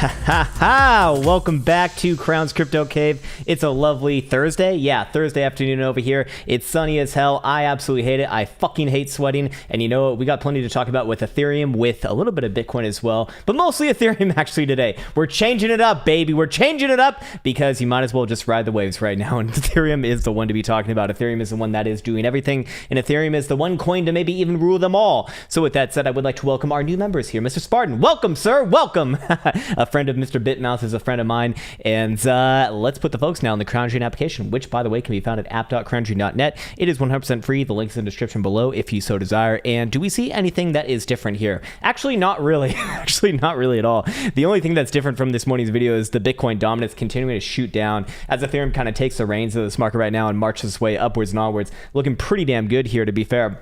Welcome back to Krown's Crypto Cave. It's a lovely Thursday. Yeah, Thursday afternoon over here. It's sunny as hell. I absolutely hate it. I fucking hate sweating. And you know what? We got plenty to talk about with Ethereum, with a little bit of Bitcoin as well, but mostly Ethereum actually today. We're changing it up, baby. We're changing it up because you might as well just ride the waves right now. And Ethereum is the one to be talking about. Ethereum is the one that is doing everything. And Ethereum is the one coin to maybe even rule them all. So with that said, I would like to welcome our new members here. Mr. Spartan, welcome, sir. Welcome. A friend of Mr. Bitmouse is a friend of mine. And let's put the folks now in the Krown application, which, by the way, can be found at app.krowndream.net. It is 100% free. The link's in the description below if you so desire. And do we see anything that is different here? Actually, not really. Actually, not really at all. The only thing that's different from this morning's video is the Bitcoin dominance continuing to shoot down as Ethereum kind of takes the reins of this market right now and marches its way upwards and onwards. Looking pretty damn good here, to be fair.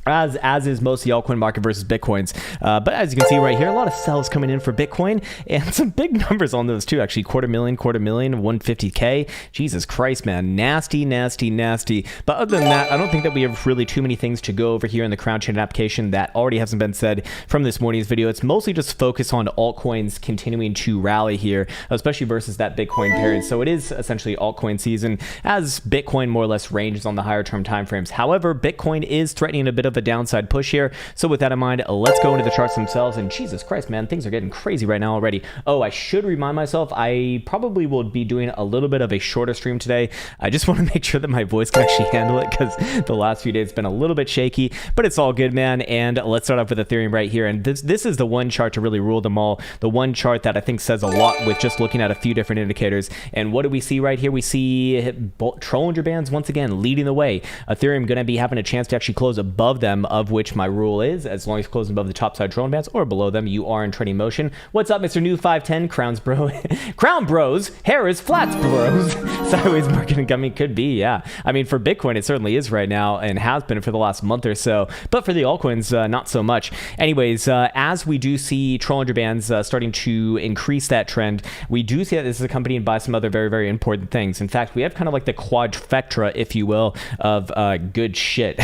As is most of the altcoin market versus Bitcoins. But as you can see right here, a lot of sells coming in for Bitcoin and some big numbers on those too, actually. Quarter million, 150K. Jesus Christ, man. Nasty, nasty, nasty. But other than that, I don't think that we have really too many things to go over here in the Krown chain application that already hasn't been said from this morning's video. It's mostly just focus on altcoins continuing to rally here, especially versus that Bitcoin period. So it is essentially altcoin season as Bitcoin more or less ranges on the higher term timeframes. However, Bitcoin is threatening a bit of a downside push here. So with that in mind, let's go into the charts themselves. And Jesus Christ, man, things are getting crazy right now already. Oh, I should remind myself, I probably will be doing a little bit of a shorter stream today. I just want to make sure that my voice can actually handle it because the last few days have been a little bit shaky, but it's all good, man. And let's start off with Ethereum right here. And this is the one chart to really rule them all. The one chart that I think says a lot with just looking at a few different indicators. And what do we see right here? We see Bollinger Bands once again leading the way. Ethereum going to be having a chance to actually close above them, of which my rule is as long as you're closing above the top side Krown bands or below them, you are in trading motion. What's up, Mr. New 510? Krown's bro. Krown bros. Hair is flats bros. Sideways market incoming could be, yeah. I mean, for Bitcoin, it certainly is right now and has been for the last month or so. But for the altcoins, not so much. Anyways, as we do see Bollinger Bands starting to increase that trend, we do see that this is accompanied by some other very, very important things. In fact, we have kind of like the quadfecta, if you will, of good shit.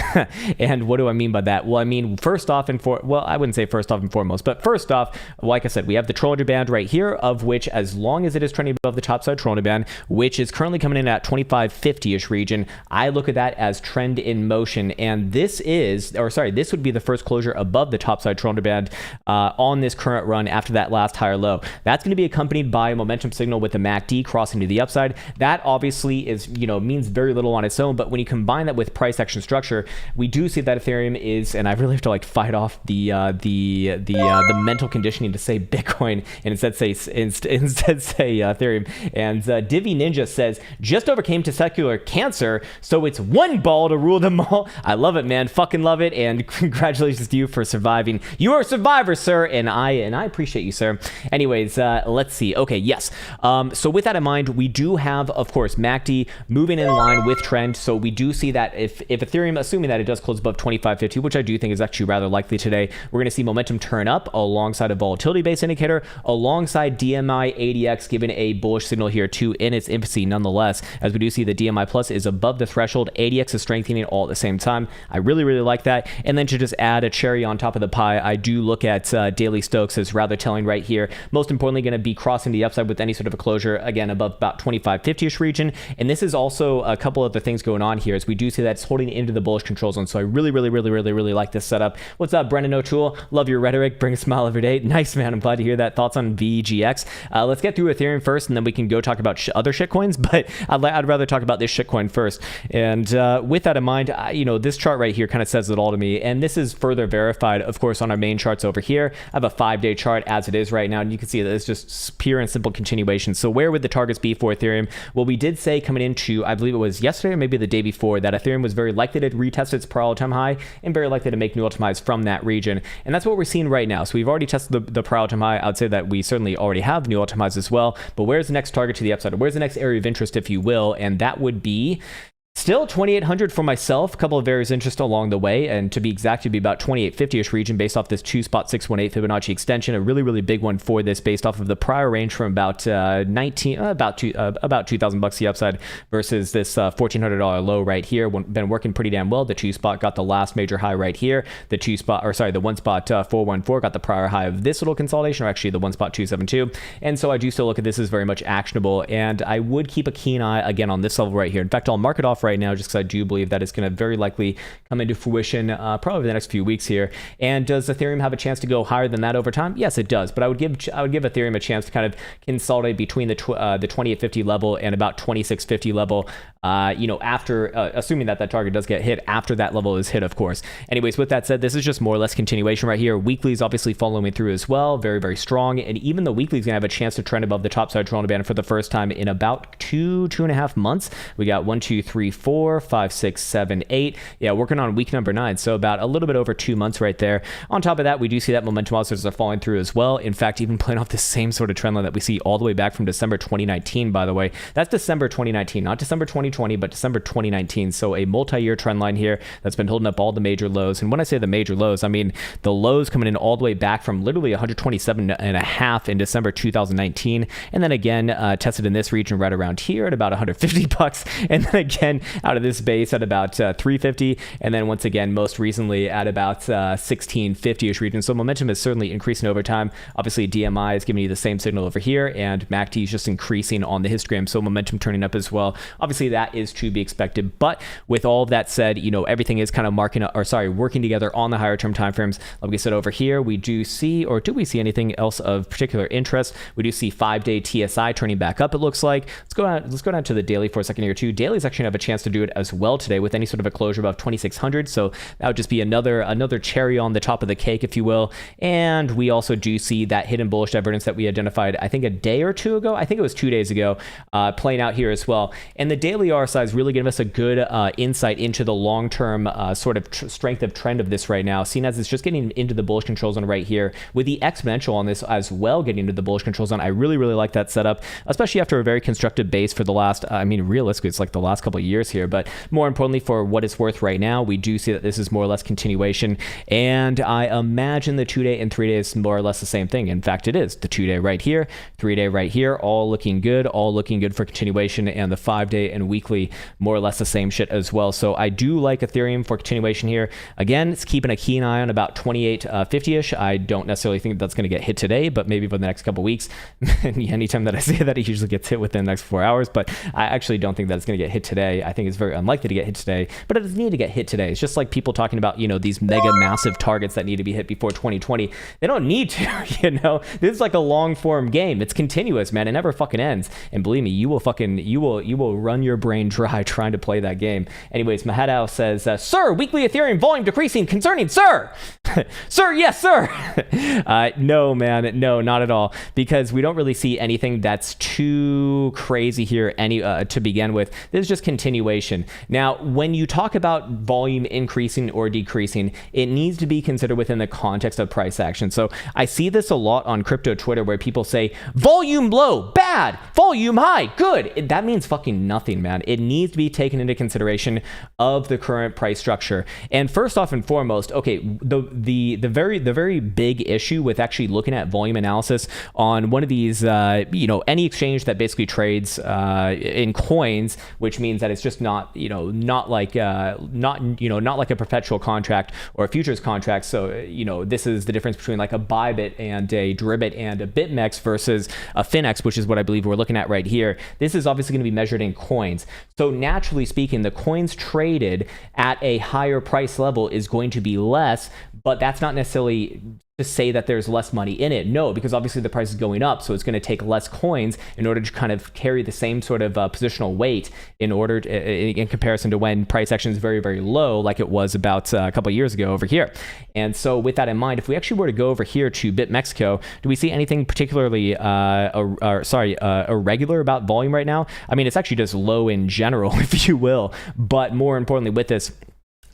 And what do I mean by that? Well, I mean, first off and well, I wouldn't say first off and foremost, but first off, like I said, we have the Bollinger Band right here, of which, as long as it is trending above the top side Bollinger Band, which is currently coming in at 2550-ish region, I look at that as trend in motion. And this would be the first closure above the top side Bollinger Band on this current run after that last higher low. That's going to be accompanied by a momentum signal with the MACD crossing to the upside. That obviously is, means very little on its own, but when you combine that with price action structure, we do see that Ethereum is, and I really have to like fight off the mental conditioning to say Bitcoin and instead say Ethereum. And Divi Ninja says just overcame testicular cancer, so it's one ball to rule them all. I love it, man. Fucking love it, and congratulations to you for surviving. You are a survivor, sir, and I appreciate you, sir. Anyways, let's see. Okay, yes. So with that in mind, we do have, of course, MACD moving in line with trend. So we do see that if Ethereum, assuming that it does close above 2550, which I do think is actually rather likely today, we're going to see momentum turn up alongside a volatility-based indicator, alongside DMI ADX giving a bullish signal here too in its infancy nonetheless, as we do see the DMI plus is above the threshold, ADX is strengthening all at the same time. I really, really like that. And then to just add a cherry on top of the pie, I do look at daily Stokes as rather telling right here. Most importantly, going to be crossing the upside with any sort of a closure, again, above about 2550-ish region. And this is also a couple other things going on here, as we do see that it's holding into the bullish control zone. So I really, really, really, really, really like this setup. What's up, Brendan O'Toole? Love your rhetoric. Bring a smile every day. Nice, man. I'm glad to hear that. Thoughts on VGX? Let's get through Ethereum first, and then we can go talk about other shitcoins. But I'd rather talk about this shitcoin first. And with that in mind, this chart right here kind of says it all to me. And this is further verified, of course, on our main charts over here. I have a 5-day chart as it is right now, and you can see that it's just pure and simple continuation. So where would the targets be for Ethereum? Well, we did say coming into, I believe it was yesterday or maybe the day before, that Ethereum was very likely to retest its per all-time high and very likely to make new all-time highs from that region. And that's what we're seeing right now. So we've already tested the per all-time high. I would say that we certainly already have new all-time highs as well. But where's the next target to the upside? Or where's the next area of interest, if you will? And that would be Still 2,800 for myself. A couple of areas of interest along the way, and to be exact, it'd be about 2,850-ish region based off this 2.618 Fibonacci extension. A really, really big one for this, based off of the prior range from about about $2,000 the upside versus this $1,400 low right here. Been working pretty damn well. The two spot got the last major high right here. The one spot 414 got the prior high of this little consolidation, or actually the one spot 272. And so I do still look at this as very much actionable, and I would keep a keen eye again on this level right here. In fact, I'll mark it off right now just because I do believe that it's going to very likely come into fruition probably over the next few weeks here. And does Ethereum have a chance to go higher than that over time? Yes, it does. But I would give Ethereum a chance to kind of consolidate between the 2850 level and about 2650 level. After assuming that target does get hit after that level is hit, of course. Anyways, with that said, this is just more or less continuation right here. Weekly is obviously following through as well, very, very strong. And even the weekly is going to have a chance to trend above the top side Toronto band for the first time in about two and a half months. We got 1, 2, 3, 4, 5, 6, 7, 8. Yeah, working on week number 9. So about a little bit over 2 months right there. On top of that, we do see that momentum oscillators are falling through as well. In fact, even playing off the same sort of trend line that we see all the way back from December 2019, by the way. That's December 2019, not December 2020, but December 2019. So a multi-year trend line here that's been holding up all the major lows. And when I say the major lows, I mean the lows coming in all the way back from literally 127.5 in December 2019. And then again, tested in this region right around here at about $150. And then again, out of this base at about 350. And then once again, most recently at about 1650-ish region. So momentum is certainly increasing over time. Obviously, DMI is giving you the same signal over here, and MACD is just increasing on the histogram. So momentum turning up as well. Obviously, that is to be expected. But with all of that said, everything is kind of working together on the higher term timeframes. Like we said over here, we do see, or do we see anything else of particular interest? We do see 5-day TSI turning back up, it looks like. Let's go down to the daily for a second here too. Daily is actually going to have a chance to do it as well today with any sort of a closure above 2,600. So that would just be another cherry on the top of the cake, if you will. And we also do see that hidden bullish divergence that we identified, I think a day or two ago. I think it was 2 days ago, playing out here as well. And the daily RSI is really giving us a good insight into the long-term sort of strength of trend of this right now, seen as it's just getting into the bullish control zone right here, with the exponential on this as well getting into the bullish control zone. I really, really like that setup, especially after a very constructive base for the last, realistically, it's like the last couple of years here, but more importantly, for what it's worth right now, we do see that this is more or less continuation, and I imagine the 2-day and 3-day is more or less the same thing. In fact, it is. The 2-day right here, 3-day right here, all looking good for continuation, and the 5-day and weekly more or less the same shit as well. So I do like Ethereum for continuation here. Again, it's keeping a keen eye on about 2850-ish. I don't necessarily think that's going to get hit today, but maybe for the next couple weeks. Anytime that I say that, it usually gets hit within the next 4 hours, but I actually don't think that it's going to get hit today. I think it's very unlikely to get hit today, but it doesn't need to get hit today. It's just like people talking about, these mega massive targets that need to be hit before 2020. They don't need to, This is like a long form game. It's continuous, man. It never fucking ends. And believe me, you will run your brain dry trying to play that game. Anyways, Mahadao says, sir, weekly Ethereum volume decreasing concerning, sir. Sir, yes, sir. No, man, no, not at all, because we don't really see anything that's too crazy here to begin with. This is just continuation. Now, when you talk about volume increasing or decreasing, it needs to be considered within the context of price action. So I see this a lot on crypto Twitter where people say volume low, bad, volume high, good. That means fucking nothing, man. It needs to be taken into consideration of the current price structure. And first off and foremost, okay, the very big issue with actually looking at volume analysis on one of these, any exchange that basically trades in coins, which means that it's just not like a perpetual contract or a futures contract. So, this is the difference between like a Bybit and a Dribit and a BitMEX versus a Finex, which is what I believe we're looking at right here. This is obviously going to be measured in coins. So naturally speaking, the coins traded at a higher price level is going to be less, but that's not necessarily to say that there's less money in it. No, because obviously the price is going up, so it's going to take less coins in order to kind of carry the same sort of positional weight in comparison to when price action is very, very low, like it was about a couple of years ago over here. And so with that in mind, if we actually were to go over here to BitMexico, do we see anything particularly irregular about volume right now? I mean, it's actually just low in general, if you will, but more importantly with this,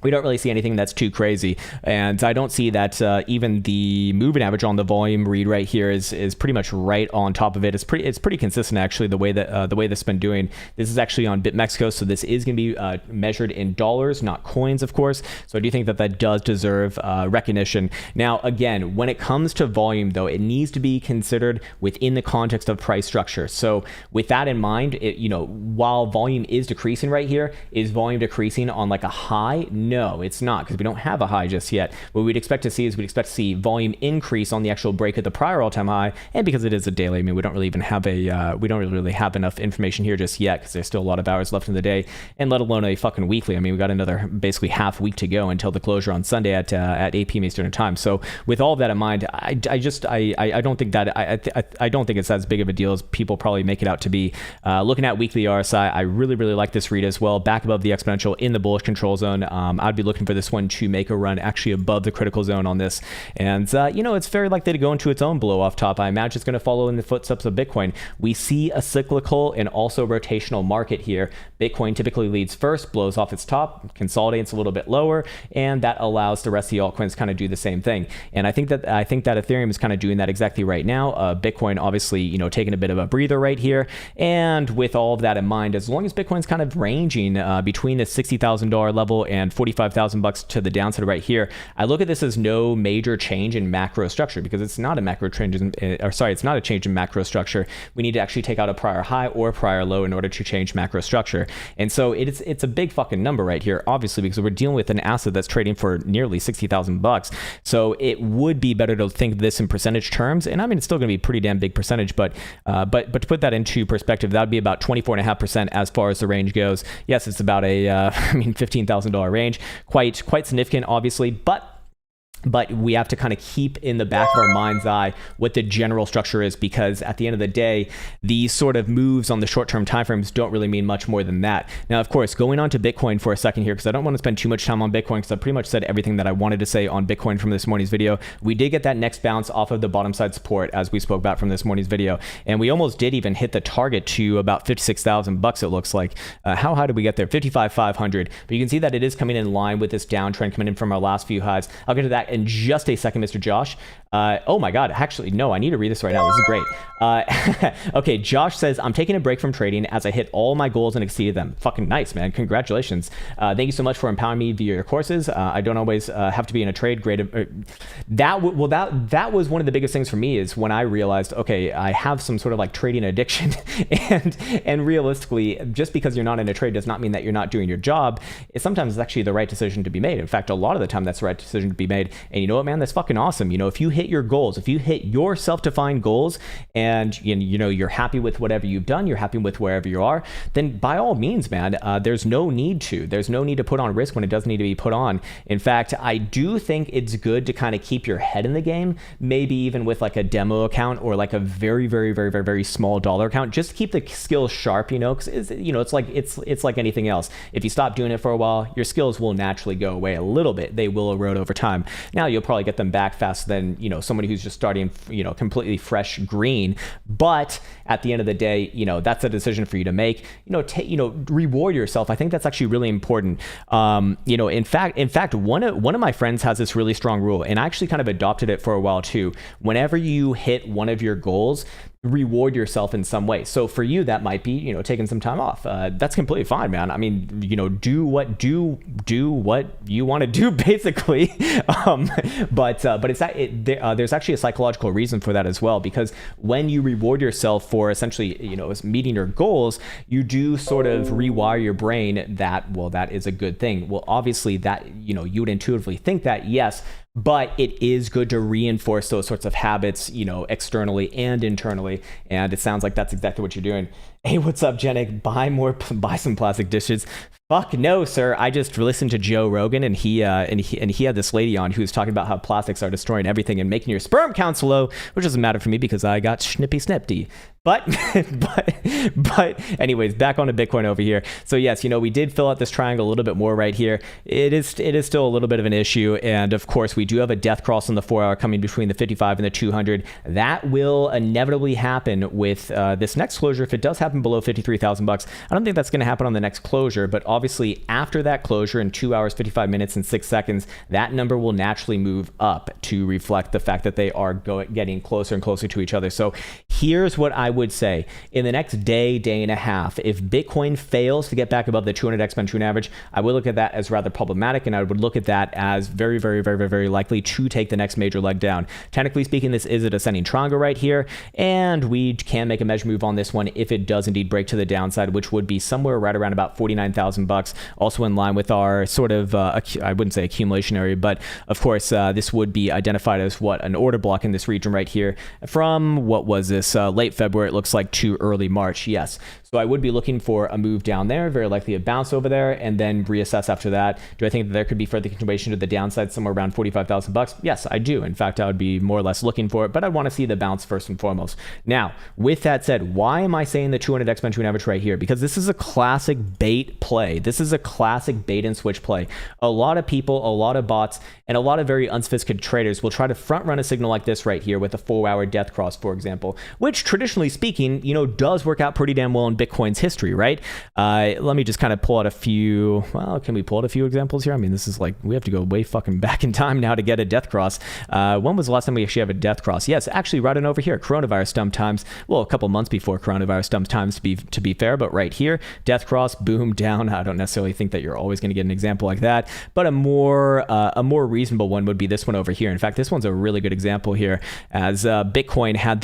we don't really see anything that's too crazy, and I don't see that even the moving average on the volume read right here is pretty much right on top of it. It's pretty consistent actually, the way that this has been doing. This is actually on BitMexico, so this is going to be measured in dollars, not coins, of course. So I do think that that does deserve recognition. Now, again, when it comes to volume, though, it needs to be considered within the context of price structure. So with that in mind, while volume is decreasing right here, is volume decreasing on like a high? No, it's not, because we don't have a high just yet. What we'd expect to see is we'd expect to see volume increase on the actual break at the prior all-time high, and because it is a daily, I mean, we don't really even have we don't really have enough information here just yet, because there's still a lot of hours left in the day, and let alone a fucking weekly. I mean, we got another basically half week to go until the closure on Sunday at 8 p.m. Eastern time. So with all of that in mind, I don't think that I don't think it's as big of a deal as people probably make it out to be. Looking at weekly RSI, I really like this read as well, back above the exponential in the bullish control zone. I'd be looking for this one to make a run actually above the critical zone on this. And, it's very likely to go into its own blow off top. I imagine it's going to follow in the footsteps of Bitcoin. We see a cyclical and also rotational market here. Bitcoin typically leads first, blows off its top, consolidates a little bit lower, and that allows the rest of the altcoins to kind of do the same thing. And I think that Ethereum is kind of doing that exactly right now. Bitcoin obviously, taking a bit of a breather right here. And with all of that in mind, as long as Bitcoin's kind of ranging between the $60,000 level and $45,000 to the downside right here, I look at this as no major change in macro structure, because it's not a macro change it's not a change in macro structure. We need to actually take out a prior high or prior low in order to change macro structure. And so it's a big fucking number right here, obviously, because we're dealing with an asset that's trading for nearly $60,000. So it would be better to think this in percentage terms. And I mean, it's still going to be a pretty damn big percentage, but to put that into perspective, that would be about 24.5% as far as the range goes. Yes, it's about a $15,000 range, quite significant, obviously, but we have to kind of keep in the back of our mind's eye what the general structure is, because at the end of the day, these sort of moves on the short-term timeframes don't really mean much more than that. Now, of course, going on to Bitcoin for a second here, because I don't want to spend too much time on Bitcoin, because I pretty much said everything that I wanted to say on Bitcoin from this morning's video. We did get that next bounce off of the bottom side support, as we spoke about from this morning's video, and we almost did even hit the target to about $56,000. It looks like. How high did we get there? 55,500. But you can see that it is coming in line with this downtrend coming in from our last few highs. I'll get to that in just a second, Mr. Josh. Oh my God, actually, no, I need to read this right now. This is great. Okay, Josh says, I'm taking a break from trading as I hit all my goals and exceeded them. Fucking nice, man. Congratulations. Thank you so much for empowering me via your courses. I don't always have to be in a trade. Great. That was one of the biggest things for me, is when I realized, okay, I have some sort of like trading addiction, and realistically, just because you're not in a trade does not mean that you're not doing your job. Sometimes it's actually the right decision to be made. In fact, a lot of the time that's the right decision to be made. And you know what, man, that's fucking awesome. If you hit your goals, if you hit your self-defined goals, and you're happy with whatever you've done, you're happy with wherever you are, then by all means, man, there's no need to put on risk when it doesn't need to be put on. In fact, I do think it's good to kind of keep your head in the game, maybe even with like a demo account or like a very, very, very, very, very small dollar account, just to keep the skills sharp, because it's like anything else. If you stop doing it for a while, your skills will naturally go away a little bit. They will erode over time. Now you'll probably get them back faster than somebody who's just starting completely fresh green, but at the end of the day, that's a decision for you to make. Reward yourself. I think that's actually really important. In fact, one of my friends has this really strong rule, and I actually kind of adopted it for a while too. Whenever you hit one of your goals, reward yourself in some way. So for you, that might be, taking some time off. That's completely fine, man. I mean, do what you want to do, basically. But there's actually a psychological reason for that as well, because when you reward yourself for essentially, meeting your goals, you do sort of rewire your brain that is a good thing. Well, obviously that, you would intuitively think that, yes, but it is good to reinforce those sorts of habits, externally and internally. And it sounds like that's exactly what you're doing. Hey, what's up, Jenik? Buy some plastic dishes. Fuck no, sir. I just listened to Joe Rogan, and he had this lady on who was talking about how plastics are destroying everything and making your sperm counts low, which doesn't matter for me because I got snippy. But anyways, back onto Bitcoin over here. So yes, we did fill out this triangle a little bit more right here. It is still a little bit of an issue, and of course we do have a death cross on the 4-hour coming between the 55 and the 200. That will inevitably happen with this next closure. If it does happen happen below 53,000 bucks. I don't think that's going to happen on the next closure, but obviously after that closure in 2 hours, 55 minutes and 6 seconds, that number will naturally move up to reflect the fact that they are getting closer and closer to each other. So here's what I would say. In the next day and a half, if Bitcoin fails to get back above the 200 exponential average, I would look at that as rather problematic, and I would look at that as very, very, very, very, very likely to take the next major leg down. Technically speaking, this is a descending triangle right here, and we can make a measure move on this one if it does indeed break to the downside, which would be somewhere right around about 49,000 bucks, also in line with our sort of, I wouldn't say accumulation area, but of course, this would be identified as what, an order block in this region right here from, what was this, late February, it looks like, to early March. Yes. So I would be looking for a move down there, very likely a bounce over there, and then reassess after that. Do I think that there could be further continuation to the downside somewhere around 45,000 bucks? Yes, I do. In fact, I would be more or less looking for it, but I'd want to see the bounce first and foremost. Now, with that said, why am I saying the 200 exponential average right here? Because this is a classic bait play. This is a classic bait and switch play. A lot of people, a lot of bots, and a lot of very unsophisticated traders will try to front run a signal like this right here with a 4-hour death cross, for example, which traditionally speaking, does work out pretty damn well in Bitcoin's history, right? Let me just kind of pull out a few, well, can we pull out a few examples here? I mean, this is like, we have to go way fucking back in time now to get a death cross. When was the last time we actually have a death cross? Yes, actually right on over here, coronavirus dump times. Well, a couple months before coronavirus dump times to be fair, but right here, death cross, boom, down. I don't necessarily think that you're always going to get an example like that, but a more reasonable one would be this one over here. In fact, this one's a really good example here, as Bitcoin had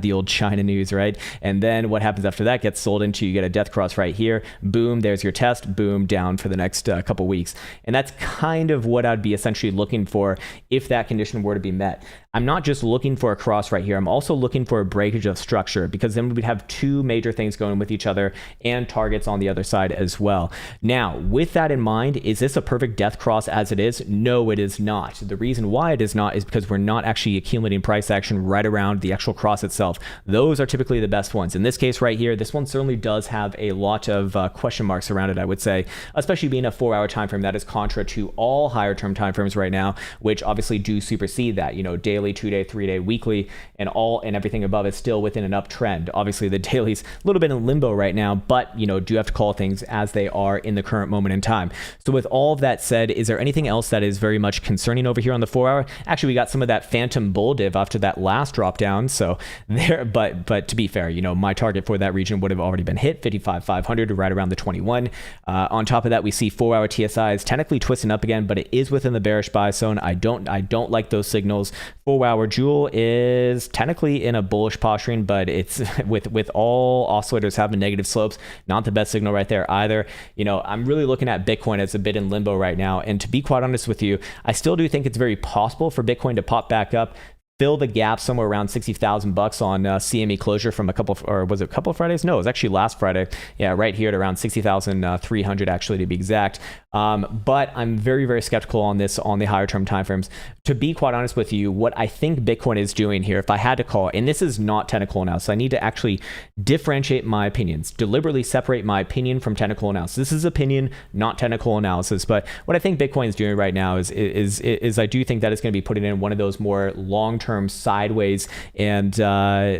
the old China news, right? And then what happens after that gets sold into, you get a death cross right here, boom, there's your test, boom, down for the next couple weeks. And that's kind of what I'd be essentially looking for if that condition were to be met. I'm not just looking for a cross right here, I'm also looking for a breakage of structure, because then we'd have two major things going with each other and targets on the other side as well. Now, with that in mind, is this a perfect death cross as it is? No, it is not. The reason why it is not is because we're not actually accumulating price action right around the actual cross itself. Those are typically the best ones. In this case right here, this one certainly does have a lot of question marks around it, I would say, especially being a 4-hour time frame. That is contra to all higher term time frames right now, which obviously do supersede that. Daily, 2-day, 3-day, weekly, and everything above is still within an uptrend. Obviously, the daily's a little bit in limbo right now, but do have to call things as they are in the current moment in time. So with all of that said, is there anything else that is very much concerning over here on the 4-hour? Actually, we got some of that phantom bull div after that last drop down. So there, but to be fair, my target for that region would have already been hit, 55,500, right around the 21. On top of that, we see 4-hour TSI is technically twisting up again, but it is within the bearish buy zone. I don't like those signals. 4-hour Joule is technically in a bullish posturing, but it's with all oscillators having negative slopes, not the best signal right there either. I'm really looking at Bitcoin as a bit in limbo right now, and to be quite honest with you, I still do think it's very possible for Bitcoin to pop back up, fill the gap somewhere around 60,000 bucks on CME closure from a couple of Fridays? No, it was actually last Friday. Yeah, right here at around 60,300 actually, to be exact. But I'm very, very skeptical on this on the higher term timeframes. To be quite honest with you, what I think Bitcoin is doing here, if I had to call, and this is not technical analysis, I need to actually differentiate my opinions, deliberately separate my opinion from technical analysis. This is opinion, not technical analysis. But what I think Bitcoin is doing right now is I do think that it's going to be putting in one of those more long-term sideways and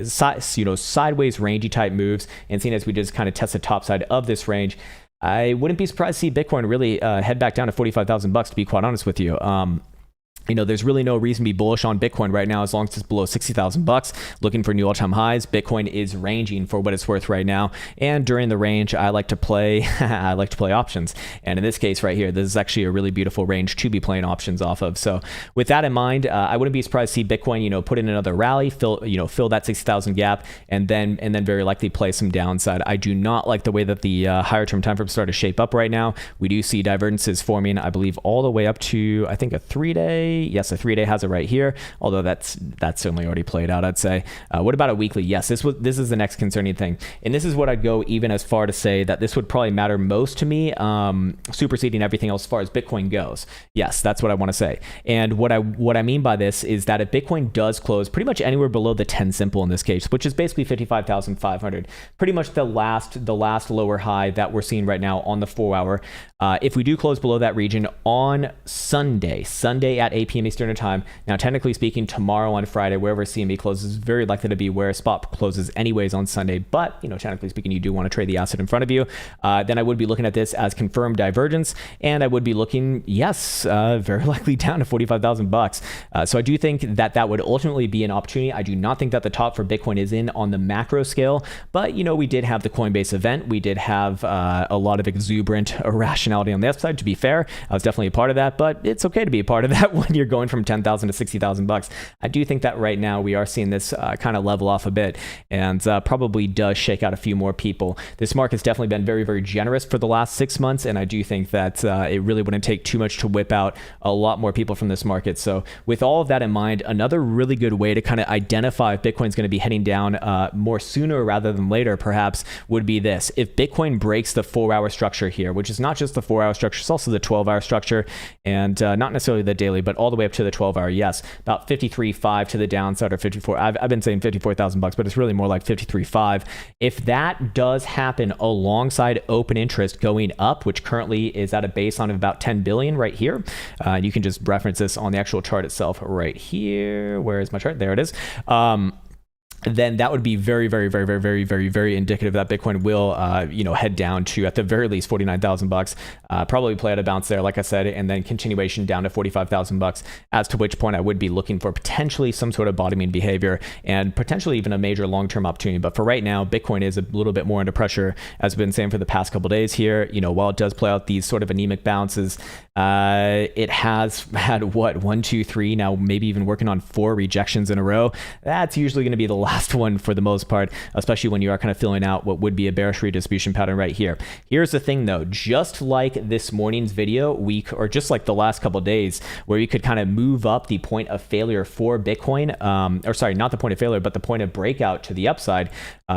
sideways rangy type moves, and seeing as we just kind of test the top side of this range, I wouldn't be surprised to see Bitcoin really head back down to 45,000 bucks, to be quite honest with you. There's really no reason to be bullish on Bitcoin right now as long as it's below 60,000 bucks, looking for new all-time highs. Bitcoin is ranging for what it's worth right now, and during the range, I like to play options. And in this case right here, this is actually a really beautiful range to be playing options off of. So with that in mind, I wouldn't be surprised to see Bitcoin, put in another rally, fill that 60,000 gap, and then very likely play some downside. I do not like the way that the higher term time frames start to shape up right now. We do see divergences forming, I believe, all the way up to, I think, a 3-day. Yes, a 3-day has it right here, although that's certainly already played out, I'd say. What about a weekly? Yes, this is the next concerning thing, and this is what I'd go even as far to say that this would probably matter most to me, superseding everything else as far as Bitcoin goes. Yes, that's what I want to say. And what I mean by this is that if Bitcoin does close pretty much anywhere below the 10 simple in this case, which is basically 55,500, pretty much the last lower high that we're seeing right now on the 4-hour, if we do close below that region on Sunday at 8 8 p.m. Eastern time. Now, technically speaking, tomorrow on Friday, wherever CME closes, is very likely to be where spot closes anyways on Sunday. But, technically speaking, you do want to trade the asset in front of you. Then I would be looking at this as confirmed divergence, and I would be looking, yes, very likely down to $45,000. So I do think that that would ultimately be an opportunity. I do not think that the top for Bitcoin is in on the macro scale, but we did have the Coinbase event. We did have a lot of exuberant irrationality on the upside. To be fair, I was definitely a part of that, but it's okay to be a part of that when you're going from 10,000 to 60,000 bucks. I do think that right now we are seeing this kind of level off a bit, and probably does shake out a few more people. This market's definitely been very, very generous for the last 6 months, and I do think that it really wouldn't take too much to whip out a lot more people from this market. So with all of that in mind, another really good way to kind of identify if Bitcoin's going to be heading down more sooner rather than later, perhaps, would be this. If Bitcoin breaks the 4-hour structure here, which is not just the 4-hour structure, it's also the 12-hour structure, and not necessarily the daily, but all the way up to the 12-hour. Yes, about 53.5 to the downside, or 54. I've been saying 54,000 bucks, but it's really more like 53.5. If that does happen alongside open interest going up, which currently is at a baseline of about 10 billion right here, you can just reference this on the actual chart itself right here. Where is my chart? There it is. Then that would be very, very, very, very, very, very, very indicative that Bitcoin will, head down to, at the very least, 49,000 bucks. Probably play out a bounce there, like I said, and then continuation down to 45,000 bucks. As to which point I would be looking for potentially some sort of bottoming behavior and potentially even a major long-term opportunity. But for right now, Bitcoin is a little bit more under pressure, as I've been saying for the past couple of days here. While it does play out these sort of anemic bounces, it has had 1, 2, 3, now maybe even working on 4 rejections in a row. That's usually going to be the last one for the most part, especially when you are kind of filling out what would be a bearish redistribution pattern right here. Here's the thing though, just like this morning's video week, or just like the last couple of days, where you could kind of move up the point of failure for Bitcoin, or sorry, not the point of failure, but the point of breakout to the upside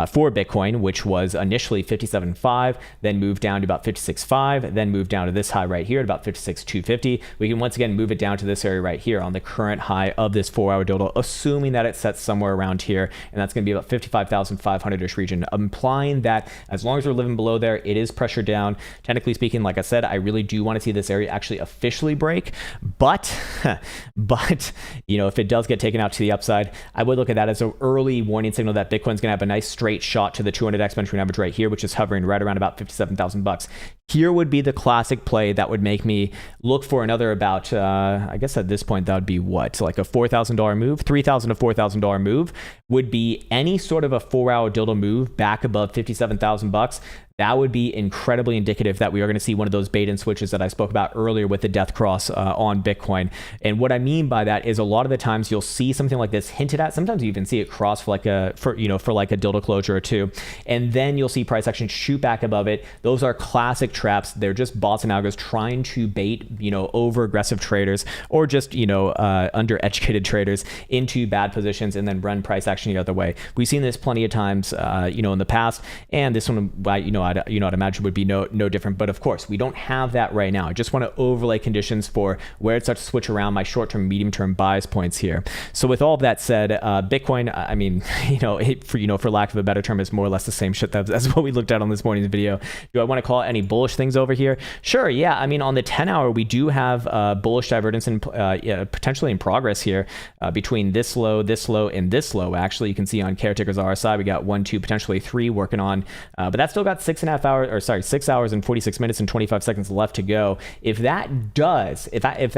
for Bitcoin, which was initially 57.5, then moved down to about 56.5, then moved down to this high right here at about 56.250. We can once again move it down to this area right here on the current high of this 4-hour doodle, assuming that it sets somewhere around here, and that's going to be about 55,500-ish region, implying that as long as we're living below there, it is pressure down. Technically speaking, like I said, I really do want to see this area actually officially break, but if it does get taken out to the upside, I would look at that as an early warning signal that Bitcoin's going to have a nice straight shot to the 200 exponential average right here, which is hovering right around about 57,000 bucks. Here would be the classic play that would make me look for another about, I guess at this point, that would be what? Like a $4,000 move, $3,000 to $4,000 move would be any sort of a 4-hour dildo move back above 57,000 bucks. That would be incredibly indicative that we are going to see one of those bait and switches that I spoke about earlier with the death cross on Bitcoin. And what I mean by that is a lot of the times you'll see something like this hinted at. Sometimes you even see it cross for like a dildo closure or two, and then you'll see price action shoot back above it. Those are classic traps. They're just bots and algos trying to bait over aggressive traders or just undereducated traders into bad positions and then run price action the other way. We've seen this plenty of times in the past, and this one I'd imagine would be no different. But of course, we don't have that right now. I just want to overlay conditions for where it starts to switch around my short-term, medium-term bias points here. So with all of that said, Bitcoin, I mean, for lack of a better term, is more or less the same shit as what we looked at on this morning's video. Do I want to call it any bullish things over here? Sure, yeah. I mean, on the 10-hour, we do have bullish divergence potentially in progress here between this low, and this low. Actually, you can see on Caretaker's RSI, we got 1, 2, potentially 3 working on, but that's still got 6 hours and 46 minutes and 25 seconds left to go. If that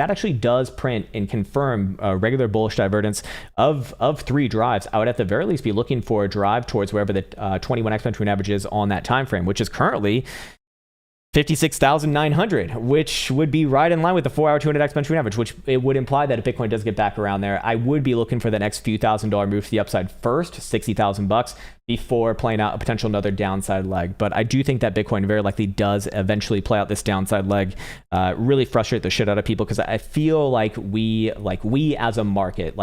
actually does print and confirm a regular bullish divergence of 3 drives, I would at the very least be looking for a drive towards wherever the 21 exponential average is on that time frame, which is currently 56,900, which would be right in line with the 4-hour 200 exponential average, which it would imply that if Bitcoin does get back around there, I would be looking for the next few $1,000 move to the upside first, 60,000 bucks, before playing out a potential another downside leg. But I do think that Bitcoin very likely does eventually play out this downside leg, really frustrate the shit out of people, because I feel like we as a market,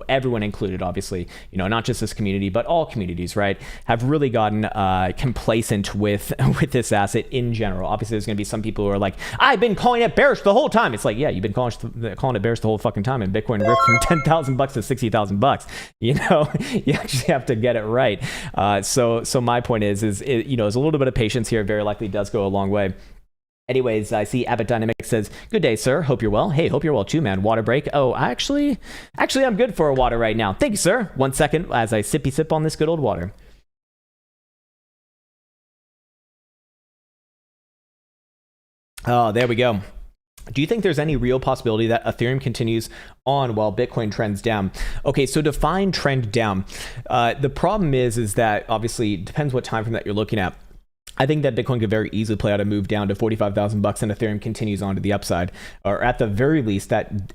everyone included, obviously, not just this community, but all communities, right, have really gotten complacent with this asset in general. Obviously, there's going to be some people who are like, I've been calling it bearish the whole time. It's like, yeah, you've been calling it bearish the whole fucking time, and Bitcoin ripped from 10,000 bucks to 60,000 bucks. You actually have to get it right. So my point is a little bit of patience here very likely does go a long way. Anyways, I see Abbott Dynamics says, "Good day, sir. Hope you're well." Hey, hope you're well too, man. Water break. Oh, actually, I'm good for a water right now. Thank you, sir. 1 second as I sippy sip on this good old water. Oh, there we go. Do you think there's any real possibility that Ethereum continues on while Bitcoin trends down? Okay, so define trend down. The problem is that obviously it depends what time frame that you're looking at. I think that Bitcoin could very easily play out a move down to $45,000 and Ethereum continues on to the upside, or at the very least, that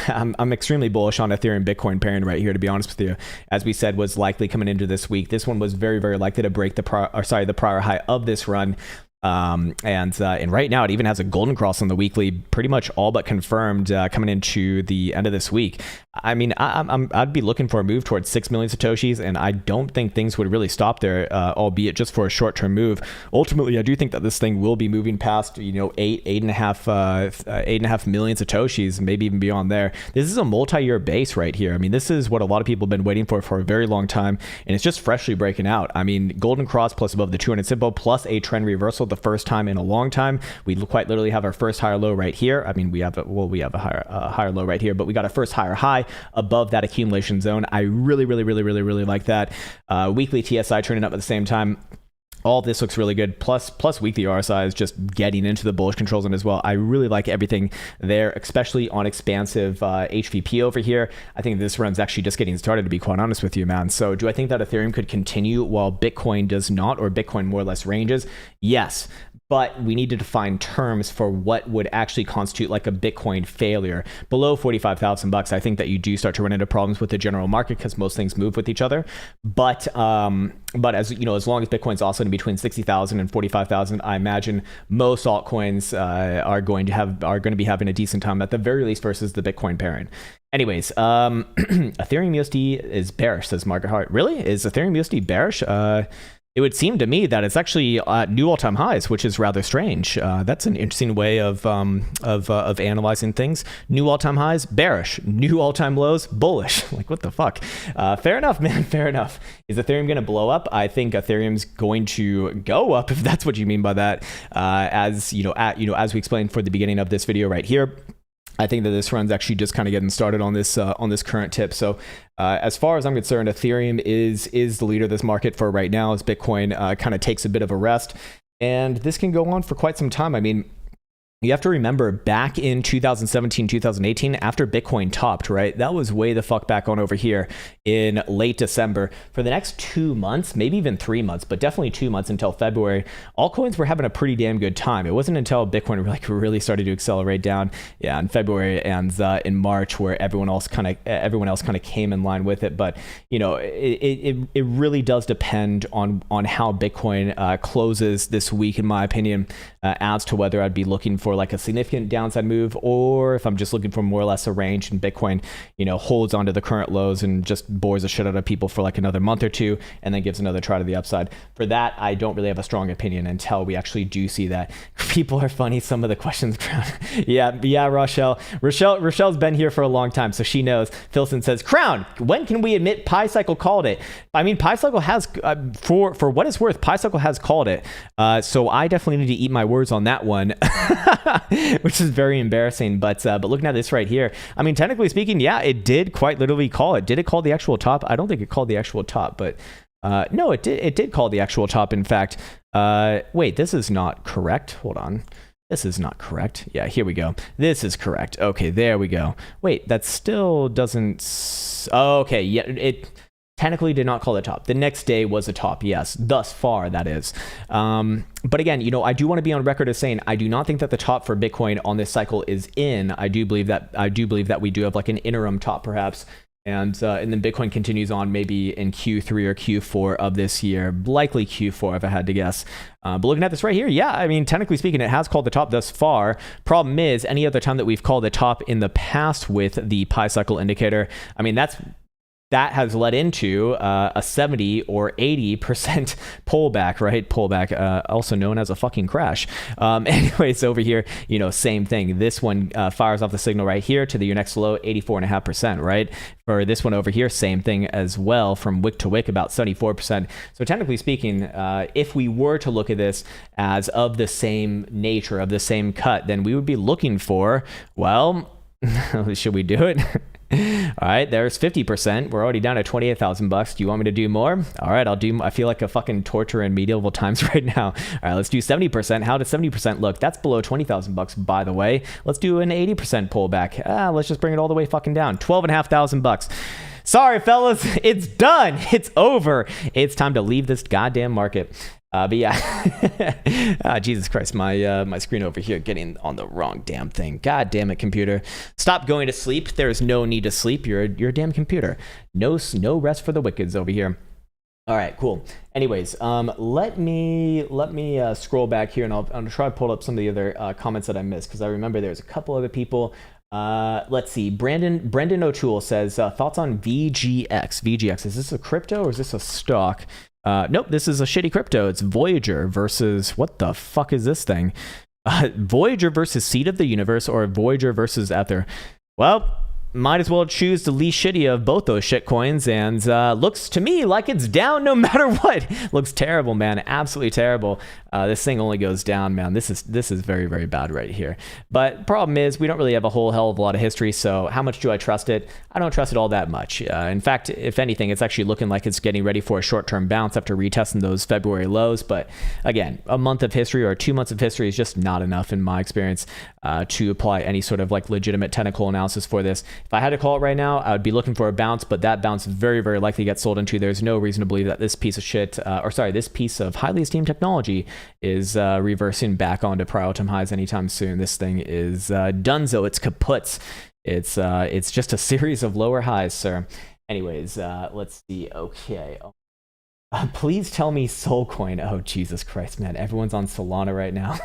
I'm extremely bullish on Ethereum Bitcoin pairing right here. To be honest with you, as we said, was likely coming into this week. This one was very, very likely to break the prior high of this run. And right now it even has a golden cross on the weekly, pretty much all but confirmed coming into the end of this week. I mean, I'd be looking for a move towards 6 million Satoshis, and I don't think things would really stop there, albeit just for a short-term move. Ultimately, I do think that this thing will be moving past, 8.5 million Satoshis, maybe even beyond there. This is a multi-year base right here. I mean, this is what a lot of people have been waiting for a very long time, and it's just freshly breaking out. I mean, golden cross plus above the 200 symbol plus a trend reversal, the first time in a long time. We quite literally have our first higher low right here. I mean, we have a higher low right here, but we got our first higher high above that accumulation zone. I really like that. Weekly TSI turning up at the same time. All this looks really good. Plus weekly RSI is just getting into the bullish control zone as well. I really like everything there, especially on expansive HVP over here. I think this run's actually just getting started, to be quite honest with you, man. So do I think that Ethereum could continue while Bitcoin does not, or Bitcoin more or less ranges? Yes. But we need to define terms for what would actually constitute like a Bitcoin failure. Below $45,000, I think that you do start to run into problems with the general market because most things move with each other. But as you know, as long as Bitcoin's also in between 60,000 and 45,000, I imagine most altcoins are going to be having a decent time at the very least versus the Bitcoin pairing. Anyways, Ethereum USD is bearish, says Margaret Hart. Really? Is Ethereum USD bearish? It would seem to me that it's actually new all-time highs, which is rather strange. That's an interesting way of analyzing things. New all-time highs, bearish. New all-time lows, bullish. Like, what the fuck? Fair enough, man. Fair enough. Is Ethereum going to blow up? I think Ethereum's going to go up, if that's what you mean by that. As we explained for the beginning of this video right here. I think that this run's actually just kind of getting started on this current tip. So as far as I'm concerned, Ethereum is the leader of this market for right now, as Bitcoin kind of takes a bit of a rest. And this can go on for quite some time. I mean, you have to remember back in 2017, 2018, after Bitcoin topped, right? That was way the fuck back on over here in late December. For the next 2 months, maybe even 3 months, but definitely 2 months until February, altcoins were having a pretty damn good time. It wasn't until Bitcoin really started to accelerate down, in February and in March, where everyone else kind of came in line with it. But it really does depend on how Bitcoin closes this week, in my opinion, as to whether I'd be looking for like a significant downside move, or if I'm just looking for more or less a range, and Bitcoin, holds onto the current lows and just bores the shit out of people for like another month or two, and then gives another try to the upside. For that, I don't really have a strong opinion until we actually do see that. People are funny. Some of the questions, yeah, Rochelle's been here for a long time, so she knows. Philson says, Krown, when can we admit PiCycle called it? I mean, PiCycle has, for what it's worth, PiCycle has called it. So I definitely need to eat my words on that one. Which is very embarrassing, but looking at this right here, I mean, technically speaking, yeah, it did quite literally call it. Did it call the actual top? I don't think it called the actual top, but no, it did call the actual top, in fact. Wait, this is not correct. Hold on. This is not correct. Yeah, here we go. This is correct. Okay, there we go. Wait, that still doesn't... Okay, yeah, it technically did not call the top. The next day was a top, yes. Thus far, that is. But again, I do want to be on record as saying I do not think that the top for Bitcoin on this cycle is in. I do believe that we do have like an interim top, perhaps. And then Bitcoin continues on maybe in Q3 or Q4 of this year, likely Q4 if I had to guess. But looking at this right here, yeah, I mean, technically speaking, it has called the top thus far. Problem is, any other time that we've called the top in the past with the PiCycle indicator, I mean, that's that has led into a 70 or 80% pullback, right? Pullback, also known as a fucking crash. Anyways, over here, you know, same thing. This one fires off the signal right here to your next low, 84.5%, right? For this one over here, same thing as well, from wick to wick, about 74%. So technically speaking, if we were to look at this as of the same nature, of the same cut, then we would be looking for, well, should we do it? All right, there's 50%. We're already down to 28,000 bucks. Do you want me to do more? All right, I feel like a fucking torture in medieval times right now. All right, let's do 70%. How does 70% look? That's below 20,000 bucks, by the way. Let's do an 80% pullback. Let's just bring it all the way fucking down. 12,500 bucks. Sorry, fellas, it's done. It's over. It's time to leave this goddamn market. But yeah, Jesus Christ, my screen over here getting on the wrong damn thing. God damn it, computer. Stop going to sleep. There's no need to sleep. You're a damn computer. No rest for the wickeds over here. All right, cool. Anyways, let me scroll back here, and I'll try to pull up some of the other comments that I missed, because I remember there's a couple other people. Let's see. Brendan O'Toole says, thoughts on VGX. VGX, is this a crypto or is this a stock? Nope, this is a shitty crypto. It's Voyager versus, what the fuck is this thing? Voyager versus Seed of the Universe, or Voyager versus Ether. Well, might as well choose the least shitty of both those shit coins, and looks to me like it's down no matter what. Looks terrible, man. Absolutely terrible. This thing only goes down, man. This is very, very bad right here. But problem is, we don't really have a whole hell of a lot of history, so how much do I trust it? I don't trust it all that much. In fact, if anything, it's actually looking like it's getting ready for a short-term bounce after retesting those February lows. But again, a month of history or 2 months of history is just not enough in my experience to apply any sort of like legitimate technical analysis for this. If I had to call it right now, I would be looking for a bounce, but that bounce very, very likely gets sold into. There's no reason to believe that this piece of shit, this piece of highly esteemed technology is reversing back onto prior all-time highs anytime soon. This thing is donezo. It's kaput. It's just a series of lower highs, sir. Anyways, let's see. Okay. Please tell me Solcoin. Oh, Jesus Christ, man. Everyone's on Solana right now.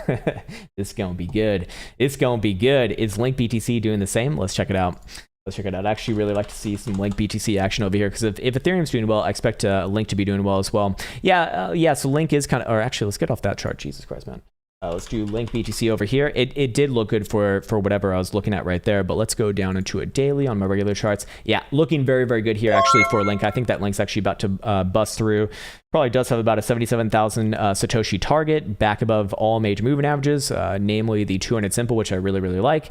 This gonna be good. It's gonna be good. Is Link BTC doing the same? Let's check it out. I'd actually really like to see some Link BTC action over here, because if Ethereum's doing well, I expect Link to be doing well as well. Yeah, so Link is kind of, or actually, let's get off that chart. Jesus Christ, man. Let's do Link BTC over here. It did look good for whatever I was looking at right there, but let's go down into a daily on my regular charts. Yeah, looking very, very good here actually for Link. I think that Link's actually about to bust through. Probably does have about a 77,000 Satoshi target, back above all major moving averages, namely the 200 simple, which I really, really like.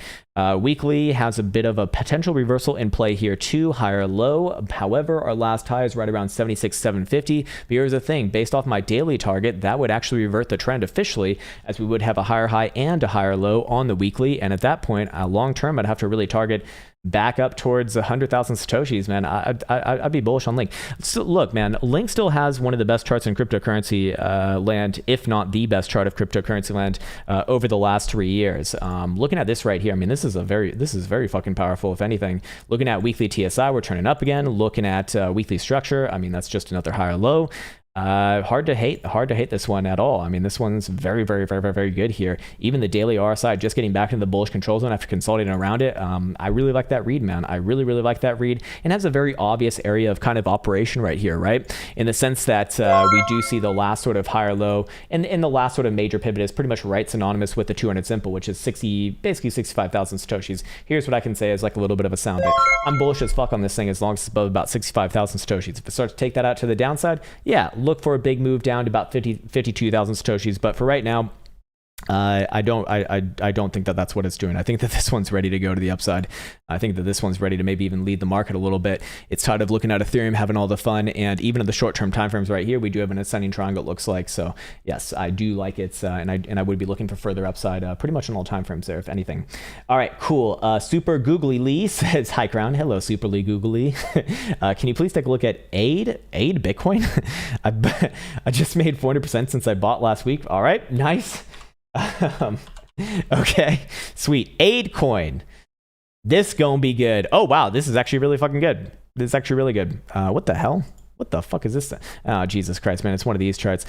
Weekly has a bit of a potential reversal in play here too, higher low. However, our last high is right around 76,750. But here's the thing, based off my daily target, that would actually revert the trend officially, as we would have a higher high and a higher low on the weekly. And at that point, long term, I'd have to really target back up towards 100,000 Satoshis, man. I'd be bullish on Link. So look, man, Link still has one of the best charts in cryptocurrency land, if not the best chart of cryptocurrency land over the last 3 years. Looking at this right here, I mean, this is very fucking powerful, if anything. Looking at weekly TSI, we're turning up again. Looking at weekly structure, I mean, that's just another higher low. Hard to hate this one at all. I mean, this one's very, very, very, very, very good here. Even the daily RSI just getting back into the bullish control zone after consolidating around it. I really like that read, man. I really, really like that read. And has a very obvious area of kind of operation right here, right? In the sense that we do see the last sort of higher low, and the last sort of major pivot is pretty much right synonymous with the 200 simple, which is basically 65,000 Satoshis. Here's what I can say as like a little bit of a sound bit. I'm bullish as fuck on this thing as long as it's above about 65,000 Satoshis. If it starts to take that out to the downside, yeah, look for a big move down to about 52,000 Satoshis. But for right now, I don't think that that's what it's doing. I think that this one's ready to go to the upside. I think that this one's ready to maybe even lead the market a little bit. It's tired of looking at Ethereum, having all the fun, and even at the short-term timeframes right here, we do have an ascending triangle, it looks like. So yes, I do like it, and I would be looking for further upside pretty much on all timeframes there, if anything. All right, cool. Super Googly Lee says, hi, Krown. Hello, Super Lee Googly. Can you please take a look at AID Bitcoin? I just made 400% since I bought last week. All right, nice. Okay, sweet. Altcoin. This gonna be good. Oh wow, this is actually really fucking good. This is actually really good. What the hell? What the fuck is this? Oh, Jesus Christ, man. It's one of these charts.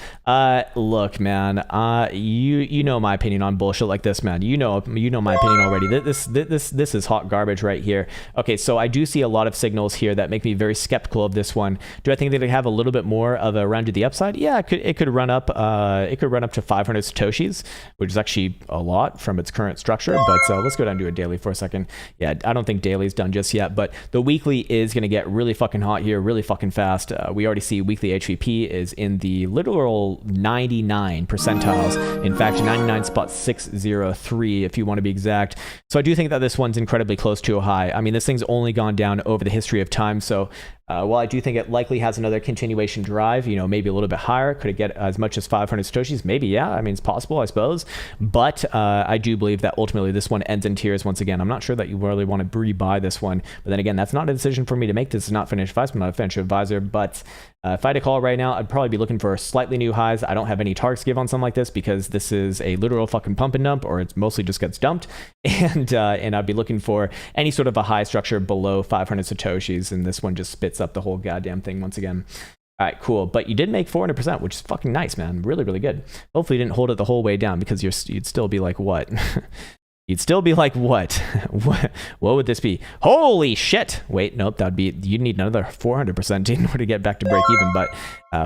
Look, man, you know my opinion on bullshit like this, man. You know my opinion already. This is hot garbage right here. Okay, so I do see a lot of signals here that make me very skeptical of this one. Do I think that they have a little bit more of a run to the upside? Yeah, it could run up to 500 satoshis, which is actually a lot from its current structure. But let's go down to a daily for a second. Yeah, I don't think daily's done just yet, but the weekly is going to get really fucking hot here, really fucking fast. We already see weekly HVP is in the literal 99 percentiles. In fact, 99.603 if you want to be exact. So I do think that this one's incredibly close to a high. I mean, this thing's only gone down over the history of time. So while I do think it likely has another continuation drive, you know, maybe a little bit higher, could it get as much as 500 satoshis? Maybe, yeah. I mean, it's possible, I suppose. But I do believe that ultimately this one ends in tears once again. I'm not sure that you really want to rebuy this one. But then again, that's not a decision for me to make. This is not financial advice. I'm not a financial advisor. But if I had to call right now, I'd probably be looking for slightly new highs. I don't have any targets to give on something like this because this is a literal fucking pump and dump, or it mostly just gets dumped. And I'd be looking for any sort of a high structure below 500 satoshis. And this one just spits up the whole goddamn thing once again. All right, cool. But you did make 400%, which is fucking nice, man. Really, really good. Hopefully you didn't hold it the whole way down because you'd still be like, what? You'd still be like, what? What would this be? Holy shit. Wait, nope, you'd need another 400% in order to get back to break even. But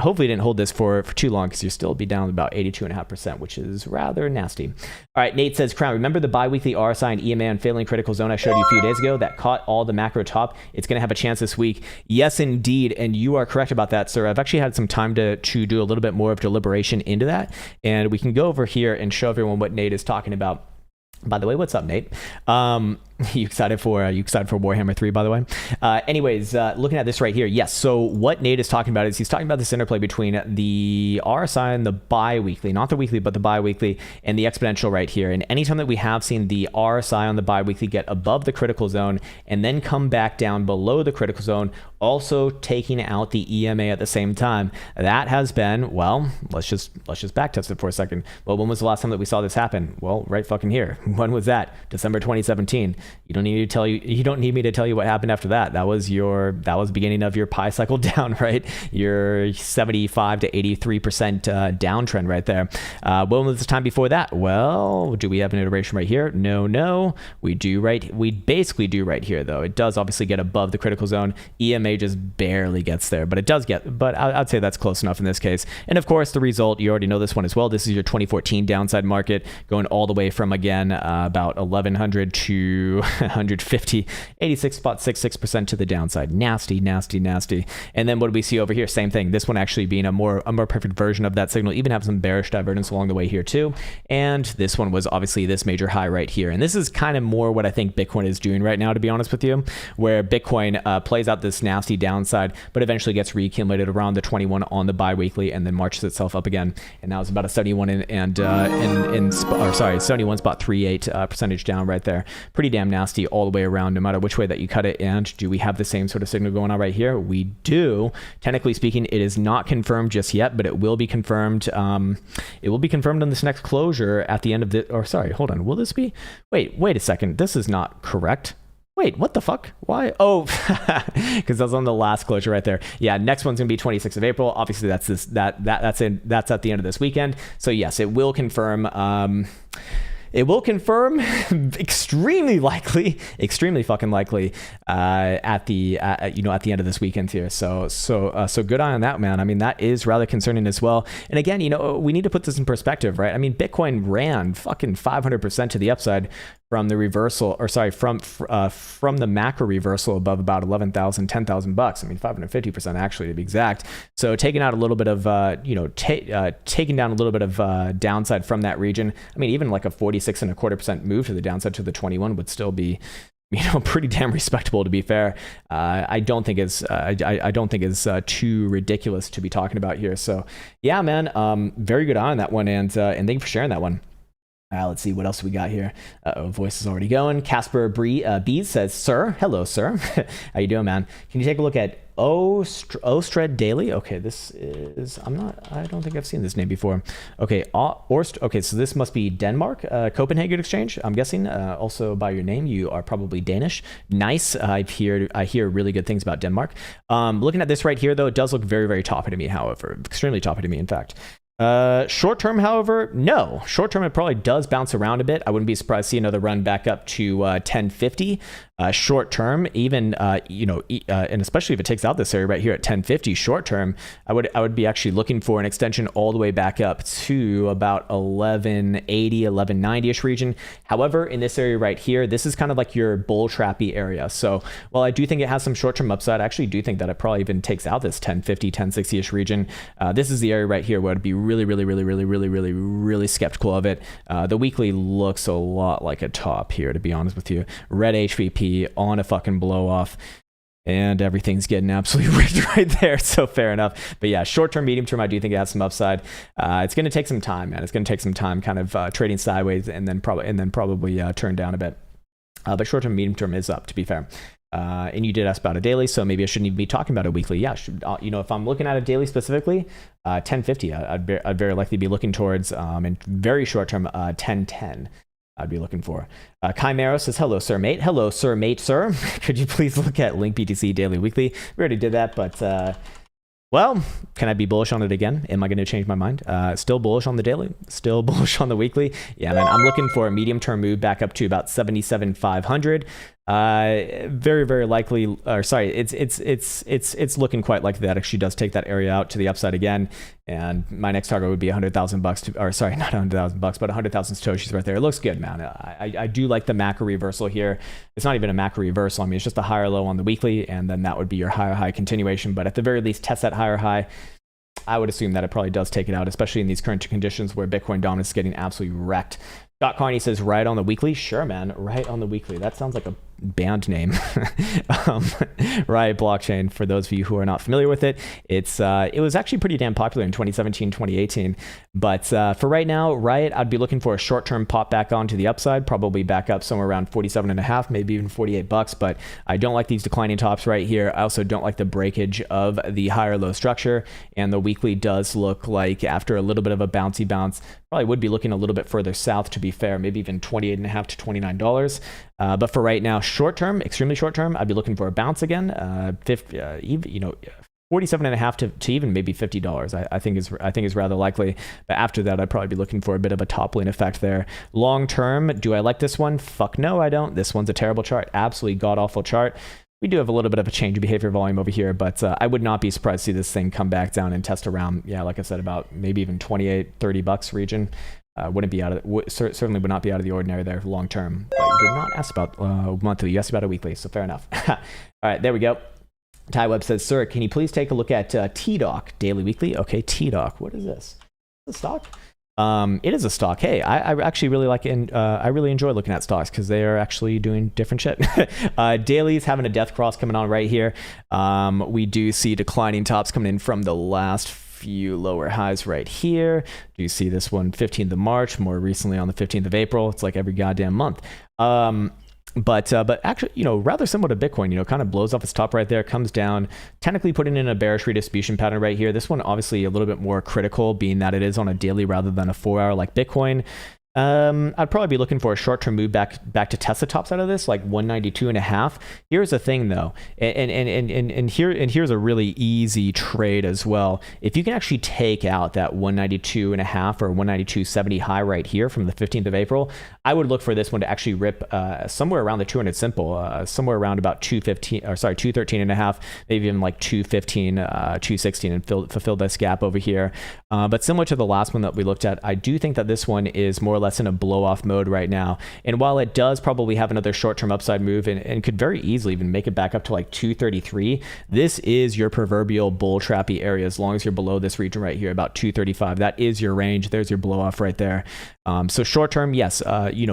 hopefully you didn't hold this for too long because you'll still be down about 82.5%, which is rather nasty. All right, Nate says, Krown, remember the bi-weekly RSI and EMA on failing critical zone I showed you a few days ago that caught all the macro top? It's going to have a chance this week. Yes, indeed. And you are correct about that, sir. I've actually had some time to do a little bit more of deliberation into that. And we can go over here and show everyone what Nate is talking about. By the way, what's up, Nate? You excited for Warhammer 3, by the way? Anyways, looking at this right here, yes. So what Nate is talking about is he's talking about this interplay between the RSI and the bi-weekly, not the weekly, but the bi-weekly, and the exponential right here. And anytime that we have seen the RSI on the bi-weekly get above the critical zone and then come back down below the critical zone, also taking out the EMA at the same time, that has been, well, let's just backtest it for a second. Well, when was the last time that we saw this happen? Well, right fucking here. When was that? December 2017. You don't need me to tell you what happened after that. That was beginning of your pi cycle down, right? Your 75 to 83% downtrend right there. When was the time before that? Well, do we have an iteration right here? No. We basically do right here though. It does obviously get above the critical zone. EMA just barely gets there, but it does get, but I'd say that's close enough in this case. And of course the result, you already know this one as well. This is your 2014 downside market going all the way from again, about 1100 to 150, 86.66% to the downside. Nasty. And then what do we see over here? Same thing. This one actually being a more perfect version of that signal, even have some bearish divergence along the way here too. And this one was obviously this major high right here. And this is kind of more what I think Bitcoin is doing right now, to be honest with you, where Bitcoin plays out this nasty downside, but eventually gets reaccumulated around the 21 on the bi-weekly and then marches itself up again. And now it's about a 71 71.38 percentage down right there. Pretty damn nasty all the way around, no matter which way that you cut it. And do we have the same sort of signal going on right here? We do. Technically speaking, it is not confirmed just yet, but it will be confirmed. It will be confirmed on this next closure at the end of the, or sorry, hold on. Will this be? Wait a second. This is not correct. Wait, what the fuck? Why? Oh, because that's on the last closure right there. Yeah, next one's gonna be 26th of April. Obviously, that's at the end of this weekend. So yes, it will confirm. It will confirm extremely fucking likely at the end of this weekend here. So good eye on that, man. I mean, that is rather concerning as well. And again, we need to put this in perspective, right? I mean, Bitcoin ran fucking 500% to the upside from the reversal, or sorry, from the macro reversal above about 11,000, 10,000 bucks. I mean, 550% actually, to be exact. So taking out a little bit of, taking down a little bit of downside from that region. I mean, even like a 46.25% move to the downside to the 21 would still be, pretty damn respectable, to be fair. I don't think it's too ridiculous to be talking about here. So yeah, man, very good eye on that one, and thank you for sharing that one. Let's see what else we got here. Voice is already going. Casper Bees says, "Sir, hello, sir. How you doing, man? Can you take a look at Ostred Daily?" Okay, this is I don't think I've seen this name before. Okay, okay, so this must be Denmark, Copenhagen Exchange. I'm guessing. Also by your name, you are probably Danish. Nice. I hear really good things about Denmark. Looking at this right here, though, it does look very, very toppy to me. However, extremely toppy to me, in fact. Short term, however, no. Short term, it probably does bounce around a bit. I wouldn't be surprised to see another run back up to 1050. Short term, even and especially if it takes out this area right here at 1050. Short term, I would be actually looking for an extension all the way back up to about 1180, 1190ish region. However, in this area right here, this is kind of like your bull trappy area. So while I do think it has some short term upside, I actually do think that it probably even takes out this 1050, 1060ish region. This is the area right here where I'd be really skeptical of it. The weekly looks a lot like a top here, to be honest with you. Red HVP on a fucking blow off, and everything's getting absolutely ripped right there. So fair enough. But yeah, short term, medium term, I do think it has some upside. It's going to take some time, man. It's going to take some time, kind of trading sideways, and then probably turn down a bit. But short term, medium term is up, to be fair. And you did ask about a daily, so maybe I shouldn't even be talking about a weekly. Yeah, if I'm looking at a daily specifically, 1050, I'd very likely be looking towards, and very short term, 1010. I'd be looking for. Chimero says, "Hello, sir, mate. Hello, sir, mate, sir. Could you please look at Link BTC daily, weekly?" We already did that, but well, can I be bullish on it again? Am I going to change my mind? Still bullish on the daily, still bullish on the weekly. Yeah, man, I'm looking for a medium-term move back up to about 77,500. Very likely, or sorry, it's looking quite likely that actually does take that area out to the upside again. And my next target would be $100,000 or sorry, not $100,000, but 100,000 Satoshis right there. It looks good, man. I do like the macro reversal here. It's not even a macro reversal. I mean, it's just a higher low on the weekly, and then that would be your higher high continuation. But at the very least, test that higher high. I would assume that it probably does take it out, especially in these current conditions where Bitcoin dominance is getting absolutely wrecked. Scott Carney says, "Right on the weekly." Sure, man. Right on the weekly. That sounds like a band name. Riot Blockchain, for those of you who are not familiar with it, it was actually pretty damn popular in 2017, 2018. But for right now, Riot, I'd be looking for a short-term pop back onto the upside, probably back up somewhere around 47.5, maybe even $48. But I don't like these declining tops right here. I also don't like the breakage of the higher low structure. And the weekly does look like, after a little bit of a bouncy bounce, probably would be looking a little bit further south, to be fair, maybe even $28.5 to $29. But for right now, short term, extremely short term, I'd be looking for a bounce again. 47.5 to even maybe $50. I think is rather likely. But after that, I'd probably be looking for a bit of a toppling effect there. Long term, do I like this one? Fuck no, I don't. This one's a terrible chart, absolutely god awful chart. We do have a little bit of a change of behavior volume over here, but I would not be surprised to see this thing come back down and test around, yeah, like I said, about maybe even $28-30 region. Wouldn't be certainly would not be out of the ordinary there long term. But you did not ask about monthly, you asked about a weekly, so fair enough. All right, there we go. Ty Webb says, "Sir, can you please take a look at T-Doc daily, weekly?" Okay, T-Doc, what is this? Is it a stock? It is a stock. Hey, I actually really like it, and I really enjoy looking at stocks because they are actually doing different shit. Daily's having a death cross coming on right here. We do see declining tops coming in from the last few lower highs right here. Do you see this one 15th of March, more recently on the 15th of April? It's like every goddamn month. But actually, rather similar to Bitcoin, kind of blows off its top right there, comes down, technically putting in a bearish redistribution pattern right here. This one obviously a little bit more critical, being that it is on a daily rather than a 4-hour like Bitcoin. I'd probably be looking for a short-term move back to test the tops out of this, like 192.5. Here's the thing, though, and here's a really easy trade as well. If you can actually take out that 192.5 or 192.70 high right here from the 15th of April, I would look for this one to actually rip somewhere around the 200 simple, somewhere around about 213.5, maybe even like 215, 216, and fulfill this gap over here. But similar to the last one that we looked at, I do think that this one is more or less in a blow-off mode right now. And while it does probably have another short-term upside move and could very easily even make it back up to like 233, this is your proverbial bull trappy area. As long as you're below this region right here, about 235, that is your range. There's your blow-off right there. So short-term, yes,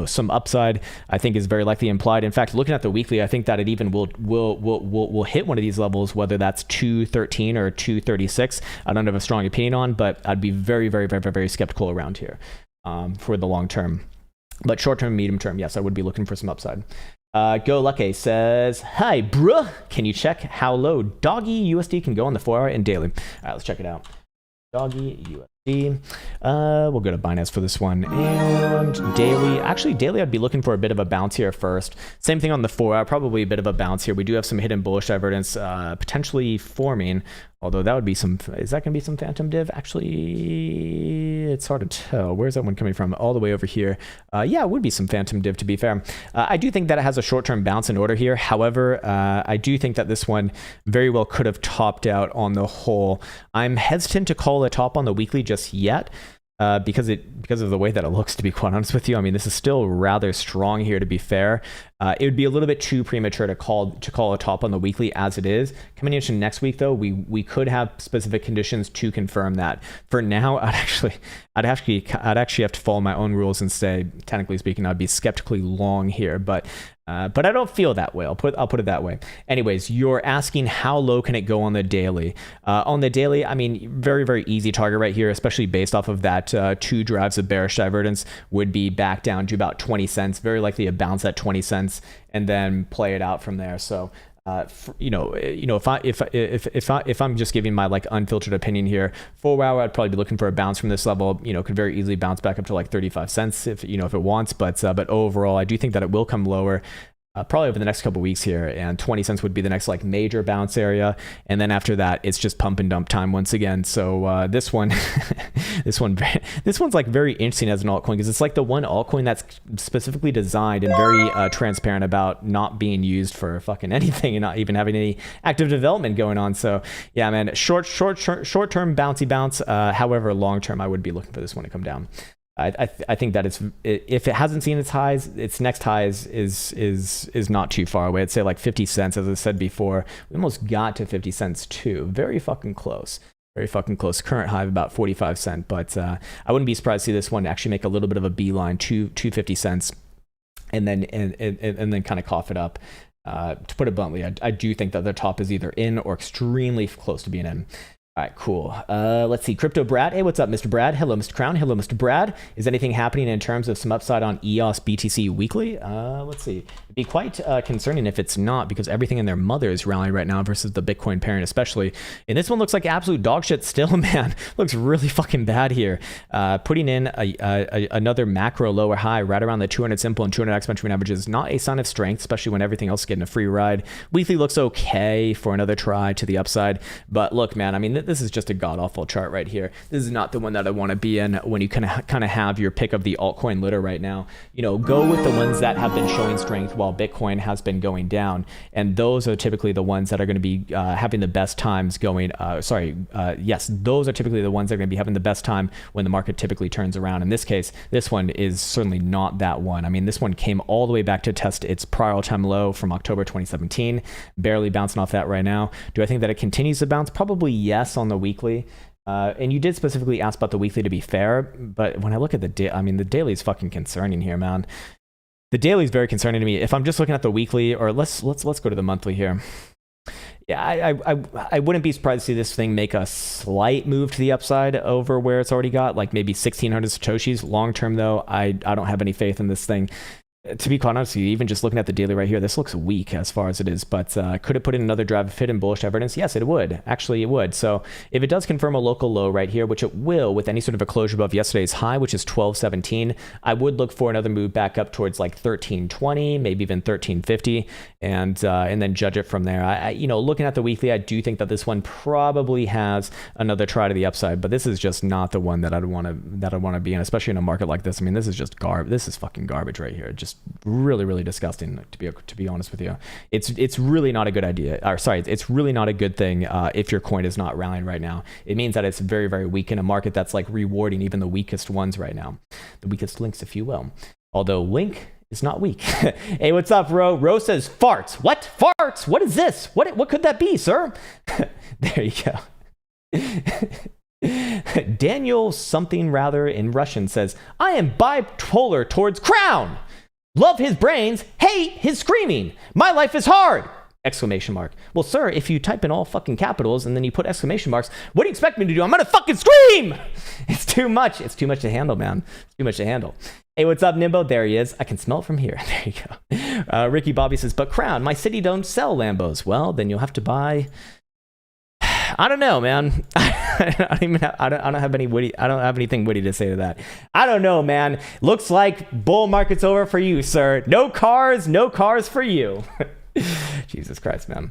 some upside I think is very likely implied. In fact, looking at the weekly, I think that it even will hit one of these levels, whether that's 213 or 236. I don't have a strong opinion on, but I'd be very skeptical around here. For the long term. But short term, medium term, yes, I would be looking for some upside. Go Lucky says, hi, bruh. Can you check how low Doggy USD can go on the 4 hour and daily? All right, let's check it out. Doggy USD. We'll go to Binance for this one. And daily. Actually, daily, I'd be looking for a bit of a bounce here first. Same thing on the 4 hour, probably a bit of a bounce here. We do have some hidden bullish divergence potentially forming. Although that would be some, is that going to be some phantom div? Actually, it's hard to tell. Where's that one coming from? All the way over here. Yeah, it would be some phantom div, to be fair. I do think that it has a short-term bounce in order here. However, I do think that this one very well could have topped out on the whole. I'm hesitant to call a top on the weekly just yet. Because of the way that it looks, to be quite honest with you. I mean, this is still rather strong here, to be fair. It would be a little bit too premature to call a top on the weekly as it is. Coming into next week, though, we could have specific conditions to confirm that. For now, I'd actually have to follow my own rules and say, technically speaking, I'd be skeptically long here, but I don't feel that way. I'll put it that way. Anyways, you're asking how low can it go on the daily? On the daily, I mean, very, very easy target right here, especially based off of that 2 drives of bearish divergence, would be back down to about 20 cents. Very likely a bounce at 20 cents and then play it out from there. So if I'm just giving my like unfiltered opinion here, 4 hour, I'd probably be looking for a bounce from this level. Could very easily bounce back up to like 35 cents if it wants. But overall, I do think that it will come lower. Probably over the next couple weeks here, and 20 cents would be the next like major bounce area, and then after that it's just pump and dump time once again. So this one's like very interesting as an altcoin, because it's like the one altcoin that's specifically designed and very transparent about not being used for fucking anything and not even having any active development going on. So yeah, man, short term bouncy bounce. However, long term, I would be looking for this one to come down. I think that if it hasn't seen its highs, its next highs is not too far away. I'd say like 50 cents, as I said before. We almost got to 50 cents too. Very fucking close. Very fucking close. Current high of about 45 cents. But I wouldn't be surprised to see this one actually make a little bit of a beeline to 50 cents and then kind of cough it up. To put it bluntly, I do think that the top is either in or extremely close to being in. All right, cool. Let's see. Crypto Brad. Hey, what's up, Mr. Brad? Hello, Mr. Krown. Hello, Mr. Brad. Is anything happening in terms of some upside on EOS BTC weekly? Let's see. It'd be quite concerning if it's not, because everything in their mother is rallying right now versus the Bitcoin parent especially. And this one looks like absolute dog shit still, man. Looks really fucking bad here. Putting in another macro lower high right around the 200 simple and 200 exponential average is not a sign of strength, especially when everything else is getting a free ride. Weekly looks okay for another try to the upside. But look, man, I mean, this is just a god-awful chart right here. This is not the one that I want to be in when you kind of have your pick of the altcoin litter right now. Go with the ones that have been showing strength while Bitcoin has been going down. And those are typically the ones that are going to be having the best times going. Yes, those are typically the ones that are going to be having the best time when the market typically turns around. In this case, this one is certainly not that one. I mean, this one came all the way back to test its prior all-time low from October 2017, barely bouncing off that right now. Do I think that it continues to bounce? Probably yes on the weekly. And you did specifically ask about the weekly, to be fair, but when I look at the the daily is fucking concerning here, man. The daily is very concerning to me. If I'm just looking at the weekly, or let's go to the monthly here. Yeah, I wouldn't be surprised to see this thing make a slight move to the upside over where it's already got, like maybe 1,600 Satoshis. Long term, though, I don't have any faith in this thing. To be quite honest with you, even just looking at the daily right here, this looks weak as far as it is, but could it put in another drive of hidden bullish evidence? Yes, it would. Actually, it would. So if it does confirm a local low right here, which it will with any sort of a closure above yesterday's high, which is 1217, I would look for another move back up towards like 1320, maybe even 1350, and then judge it from there. Looking at the weekly, I do think that this one probably has another try to the upside, but this is just not the one that I'd want to be in, especially in a market like this. I mean, this is just garbage. This is fucking garbage right here. Just really, really disgusting, to be honest with you. It's really not a good idea. It's really not a good thing if your coin is not rallying right now. It means that it's very, very weak in a market that's like rewarding even the weakest ones right now. The weakest links, if you will. Although Link is not weak. Hey, what's up, Ro? Ro says farts. What? Farts? What is this? What could that be, sir? There you go. Daniel something rather in Russian says, I am bipolar towards Krown. Love his brains, hate his screaming. My life is hard! Exclamation mark. Well, sir, if you type in all fucking capitals and then you put exclamation marks, what do you expect me to do? I'm gonna fucking scream! It's too much. It's too much to handle, man. It's too much to handle. Hey, what's up, Nimbo? There he is. I can smell it from here. There you go. Ricky Bobby says, but Krown, my city don't sell Lambos. Well, then you'll have to buy. I don't know, man. I don't have anything witty to say to that. I don't know, man. Looks like bull market's over for you, sir. No cars for you. Jesus Christ, man.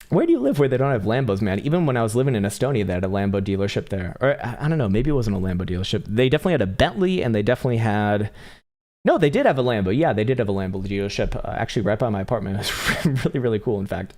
Where do you live where they don't have Lambos, man? Even when I was living in Estonia, they had a Lambo dealership there. Or I don't know, maybe it wasn't a Lambo dealership. They definitely had a Bentley, and they definitely had... No, they did have a Lambo. Yeah, they did have a Lambo dealership, actually right by my apartment. It was really, really cool, in fact.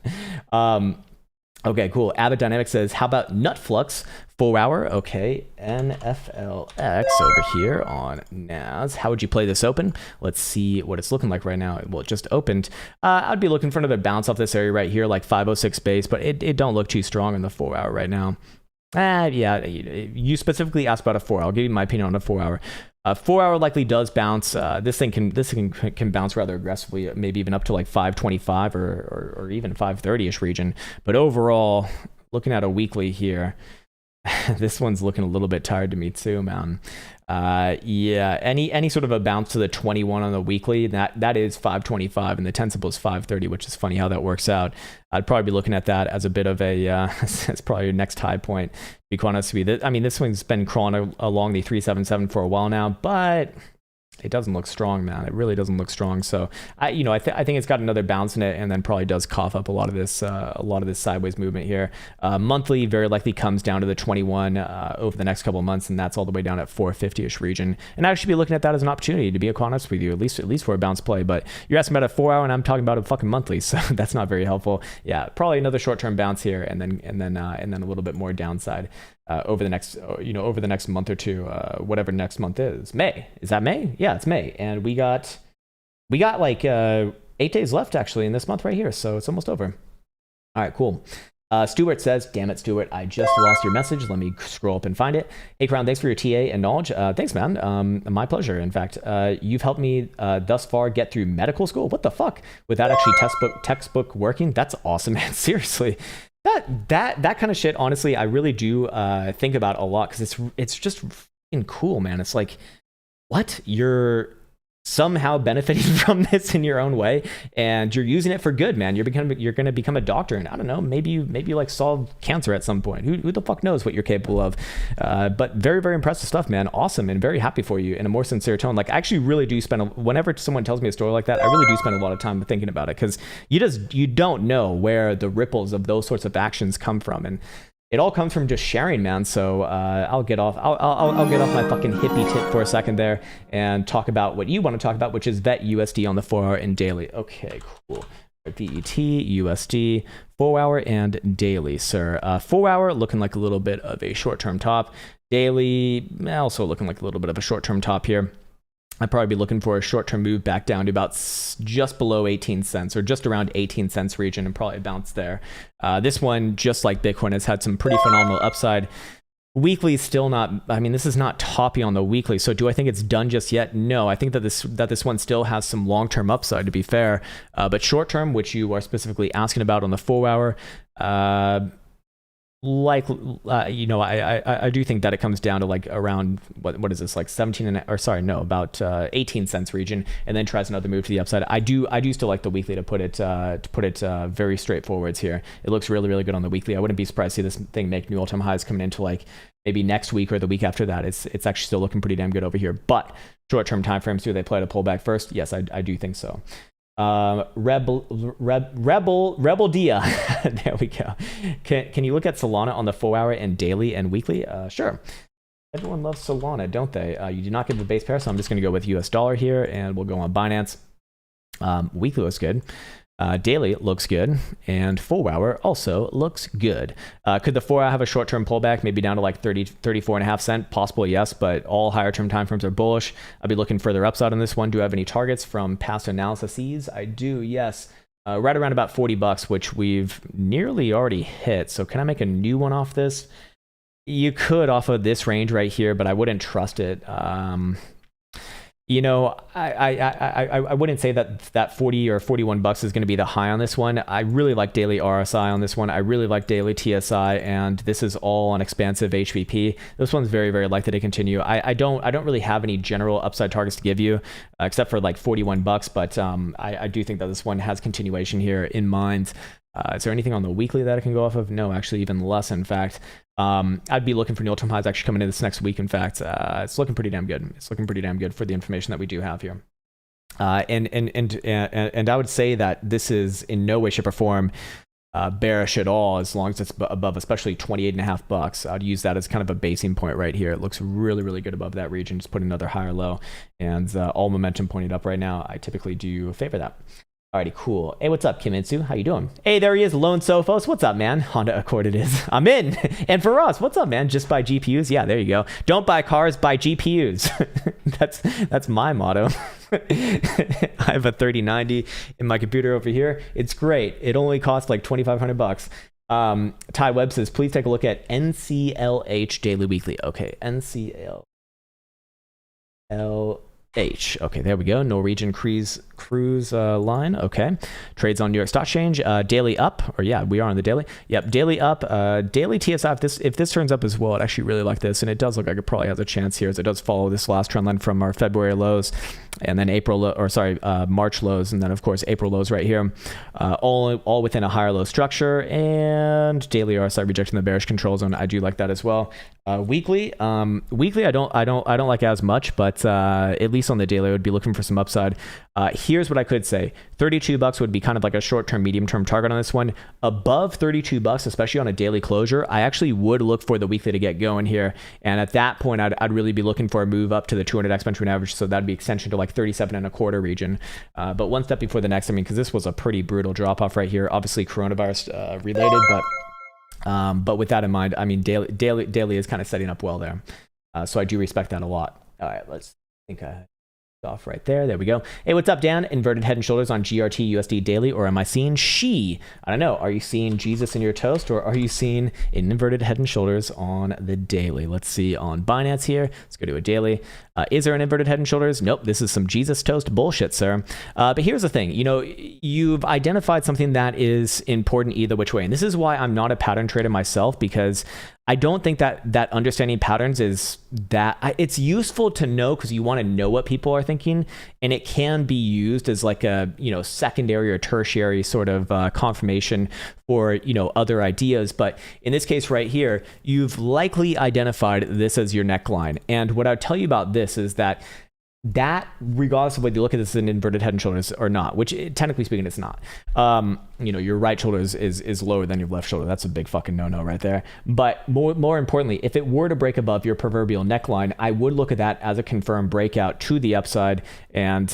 Okay, cool. Abbott Dynamics says, how about Nutflux 4 hour? Okay, NFLX over here on NAS. How would you play this open? Let's see what it's looking like right now. Well, it just opened. I'd be looking for another bounce off this area right here, like 506 base, but it don't look too strong in the 4 hour right now. Yeah, you specifically asked about a 4 hour. I'll give you my opinion on a 4 hour. 4 hour likely does bounce. This thing can bounce rather aggressively, maybe even up to like 525 or even 530-ish region. But overall, looking at a weekly here, this one's looking a little bit tired to me too, man. Yeah, any sort of a bounce to the 21 on the weekly, that is 525, and the 10 symbol is 530, which is funny how that works out. I'd probably be looking at that as a bit of a, it's probably your next high point. To be quite honest with you, I mean, this one's been crawling along the 377 for a while now, but it doesn't look strong, man. It really doesn't look strong. So I think it's got another bounce in it, and then probably does cough up a lot of this sideways movement here. Monthly very likely comes down to the 21 over the next couple of months, and that's all the way down at 450-ish region. And I should be looking at that as an opportunity, to be honest with you, at least for a bounce play. But you're asking about a 4 hour, and I'm talking about a fucking monthly, so that's not very helpful. Yeah, probably another short-term bounce here, and then a little bit more downside. Over the next month or two, whatever next month is. May. Is that May? Yeah, it's May. And we got like 8 days left actually in this month right here, so it's almost over. All right, cool. Stuart says, damn it, Stuart, I just lost your message. Let me scroll up and find it. Hey, Krown, thanks for your TA and knowledge. Thanks, man. My pleasure. In fact, you've helped me thus far get through medical school. What the fuck? Without actually textbook working? That's awesome, man. Seriously. That kind of shit, honestly, I really do think about a lot, because it's just fucking cool, man. It's like, what? You're somehow benefiting from this in your own way, and you're using it for good, man. You're going to become a doctor, and I don't know, maybe you like solve cancer at some point. Who the fuck knows what you're capable of? But very, very impressive stuff, man. Awesome, and very happy for you in a more sincere tone. Like, I actually really do whenever someone tells me a story like that, I really do spend a lot of time thinking about it, because you don't know where the ripples of those sorts of actions come from, and it all comes from just sharing, man. So I'll get off my fucking hippie tip for a second there and talk about what you want to talk about, which is VET USD on the 4 hour and daily. Okay, cool. VET USD 4 hour and daily, sir. 4 hour looking like a little bit of a short-term top. Daily also looking like a little bit of a short-term top here. I'd probably be looking for a short-term move back down to about just below 18 cents, or just around 18 cents region, and probably bounce there. This one, just like Bitcoin, has had some pretty phenomenal upside. Weekly still not, I mean, this is not toppy on the weekly. So do I think it's done just yet? No, I think that this one still has some long-term upside, to be fair. But short-term, which you are specifically asking about on the 4 hour, I do think that it comes down to like around what is this, like 18 cents region, and then tries another move to the upside. I do still like the weekly to put it very straightforwards here. It looks really, really good on the weekly. I wouldn't be surprised to see this thing make new all-time highs coming into like maybe next week or the week after that. It's actually still looking pretty damn good over here. But short-term time frames, do they play to pull back first? Yes, I do think so. Rebel Dia. There we go. Can you look at Solana on the 4 hour and daily and weekly? Sure. Everyone loves Solana, don't they? You do not give a base pair, so I'm just going to go with US dollar here, and we'll go on Binance. Weekly looks good. Daily looks good, and 4 hour also looks good. Could the 4 hour have a short-term pullback, maybe down to like 34.5 cents? Possible, yes, but all higher-term time frames are bullish. I'll be looking further upside on this one. Do I have any targets from past analyses? I do, yes. Right around about $40, which we've nearly already hit. So can I make a new one off this? You could off of this range right here, but I wouldn't trust it. You know, I wouldn't say that 40 or 41 bucks is going to be the high on this one. I really like daily RSI on this one. I really like daily TSI, and this is all on expansive HVP. This one's very, very likely to continue. I don't really have any general upside targets to give you, except for like 41 bucks, but I do think that this one has continuation here in mind. Is there anything on the weekly that I can go off of? No, actually, even less, in fact. I'd be looking for new all-time highs actually coming in this next week. In fact, it's looking pretty damn good. It's looking pretty damn good for the information that we do have here. And I would say that this is in no way, shape, or form bearish at all, as long as it's above, especially 28.5 bucks. I'd use that as kind of a basing point right here. It looks really, really good above that region. Just put another higher low, and all momentum pointed up right now. I typically do favor that. Alrighty, cool. Hey, what's up, Kimitsu? How you doing? Hey, there he is, Lone Sophos. What's up, man? Honda Accord it is. I'm in. And for Ross, what's up, man? Just buy GPUs? Yeah, there you go. Don't buy cars, buy GPUs. That's my motto. I have a 3090 in my computer over here. It's great. It only costs like 2,500 bucks. Ty Webb says, please take a look at NCLH Daily Weekly. Okay, NCLH. Okay, there we go. Norwegian cruise line. Okay, trades on New York Stock Exchange. Daily up, or yeah, we are on the daily. Yep, daily up. Daily TSI. If this turns up as well, I actually really like this, and it does look like it probably has a chance here, as it does follow this last trend line from our February lows, and then March lows, and then of course April lows right here. All within a higher low structure, and daily RSI rejecting the bearish control zone. I do like that as well. Weekly, I don't like as much, but at least on the daily, I would be looking for some upside. Here's what I could say: 32 bucks would be kind of like a short-term, medium-term target on this one. Above 32 bucks, especially on a daily closure, I actually would look for the weekly to get going here. And at that point, I'd really be looking for a move up to the 200 exponential average. So that'd be extension to like 37.25 region. But one step before the next, I mean, because this was a pretty brutal drop-off right here. Obviously, coronavirus related, but with that in mind, I mean, daily is kind of setting up well there. So I do respect that a lot. All right, let's think off right there. There we go. Hey, what's up, Dan? Inverted head and shoulders on GRT USD daily, or am I seeing she? I don't know. Are you seeing Jesus in your toast, or are you seeing an inverted head and shoulders on the daily? Let's see on Binance here. Let's go to a daily. Is there an inverted head and shoulders? Nope. This is some Jesus toast bullshit, sir. But here's the thing. You know, you've identified something that is important either which way. And this is why I'm not a pattern trader myself, because I don't think that understanding patterns is that it's useful to know, because you want to know what people are thinking, and it can be used as like a, you know, secondary or tertiary sort of confirmation for, you know, other ideas. But in this case right here, you've likely identified this as your neckline. And what I would tell you about this is that regardless of whether you look at this as an inverted head and shoulders or not, which technically speaking it's not, you know, your right shoulder is lower than your left shoulder. That's a big fucking no-no right there. But more importantly, if it were to break above your proverbial neckline, I would look at that as a confirmed breakout to the upside. And